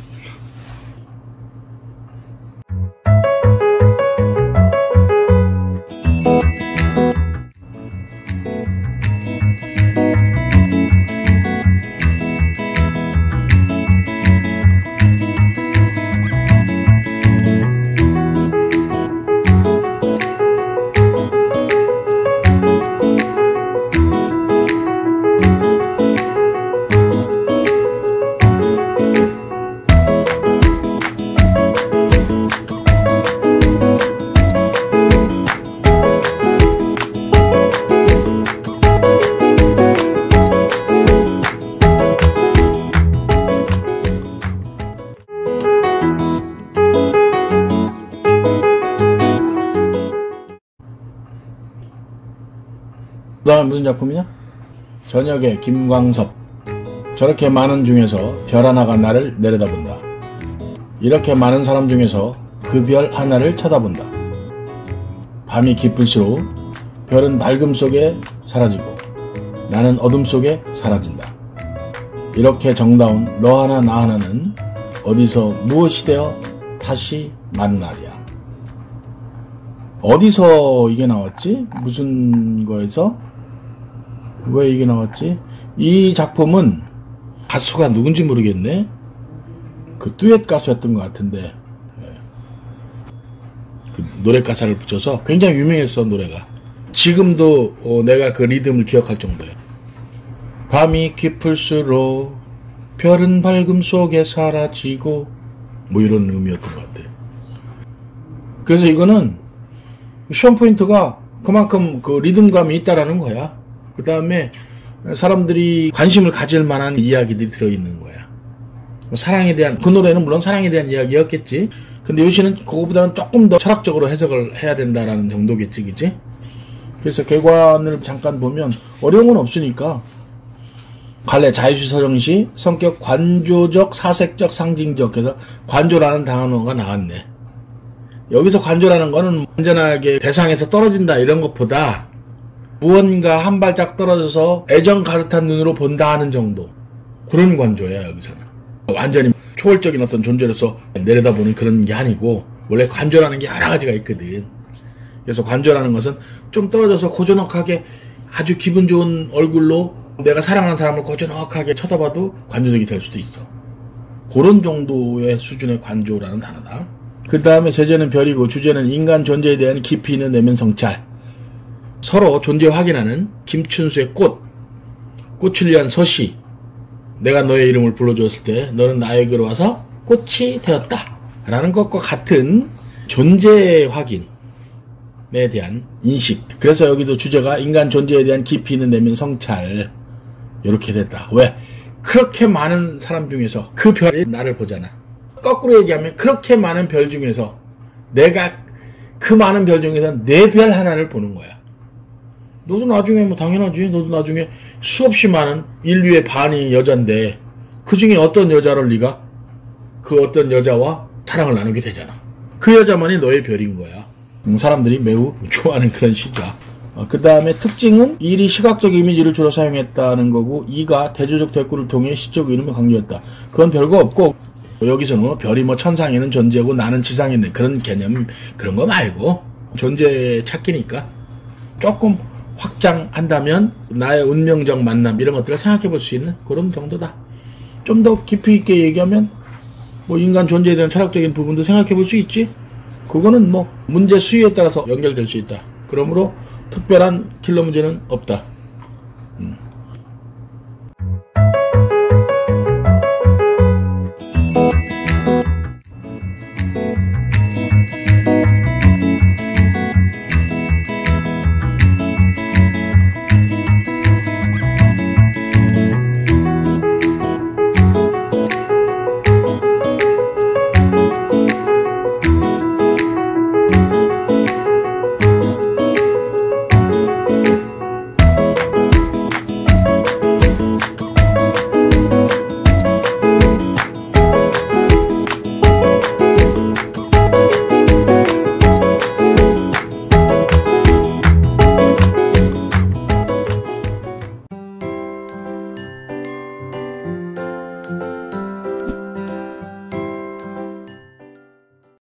그 다음에 무슨 작품이냐? 저녁에 김광섭. 저렇게 많은 중에서 별 하나가 나를 내려다본다. 이렇게 많은 사람 중에서 그 별 하나를 쳐다본다. 밤이 깊을수록 별은 밝음 속에 사라지고 나는 어둠 속에 사라진다. 이렇게 정다운 너 하나 나 하나는 어디서 무엇이 되어 다시 만나랴. 어디서 이게 나왔지? 무슨 거에서? 왜 이게 나왔지? 이 작품은 가수가 누군지 모르겠네. 그 듀엣 가수였던 것 같은데 그 노래 가사를 붙여서 굉장히 유명했어. 노래가 지금도 내가 그 리듬을 기억할 정도예요. 밤이 깊을수록 별은 밝음 속에 사라지고 뭐 이런 의미였던 것 같아요. 그래서 이거는 시험 포인트가 그만큼 그 리듬감이 있다라는 거야. 그 다음에 사람들이 관심을 가질 만한 이야기들이 들어있는 거야. 사랑에 대한, 그 노래는 물론 사랑에 대한 이야기였겠지. 근데 요시는 그거보다는 조금 더 철학적으로 해석을 해야 된다라는 정도겠지, 그치? 그래서 개관을 잠깐 보면 어려운 건 없으니까. 갈래 자유시 서정시 성격 관조적 사색적 상징적 해서 관조라는 단어가 나왔네. 여기서 관조라는 거는 완전하게 대상에서 떨어진다 이런 것보다 무언가 한 발짝 떨어져서 애정 가득한 눈으로 본다 하는 정도. 그런 관조야 여기서는. 완전히 초월적인 어떤 존재로서 내려다보는 그런 게 아니고 원래 관조라는 게 여러 가지가 있거든. 그래서 관조라는 것은 좀 떨어져서 고즈넉하게 아주 기분 좋은 얼굴로 내가 사랑하는 사람을 고즈넉하게 쳐다봐도 관조적이 될 수도 있어. 그런 정도의 수준의 관조라는 단어다. 그 다음에 제재는 별이고 주제는 인간 존재에 대한 깊이 있는 내면 성찰. 서로 존재 확인하는 김춘수의 꽃. 꽃을 위한 서시. 내가 너의 이름을 불러주었을 때 너는 나에게로 와서 꽃이 되었다 라는 것과 같은 존재 확인에 대한 인식. 그래서 여기도 주제가 인간 존재에 대한 깊이 있는 내면 성찰. 이렇게 됐다. 왜? 그렇게 많은 사람 중에서 그 별이 나를 보잖아. 거꾸로 얘기하면 그렇게 많은 별 중에서 내가 그 많은 별 중에서 내 별 하나를 보는 거야. 너도 나중에 뭐 당연하지. 너도 나중에 수없이 많은 인류의 반이 여잔데 그 중에 어떤 여자를 네가 그 어떤 여자와 사랑을 나누게 되잖아. 그 여자만이 너의 별인 거야. 사람들이 매우 좋아하는 그런 시자. 그 다음에 특징은 1이 시각적 이미지를 주로 사용했다는 거고 2가 대조적 대꾸를 통해 시적 이름을 강조했다. 그건 별거 없고 여기서는 별이 뭐 천상에는 존재하고 나는 지상에 있는 그런 개념 그런 거 말고 존재 찾기니까 조금 확장한다면 나의 운명적 만남 이런 것들을 생각해 볼 수 있는 그런 정도다. 좀 더 깊이 있게 얘기하면 뭐 인간 존재에 대한 철학적인 부분도 생각해 볼 수 있지. 그거는 뭐 문제 수위에 따라서 연결될 수 있다. 그러므로 특별한 킬러 문제는 없다.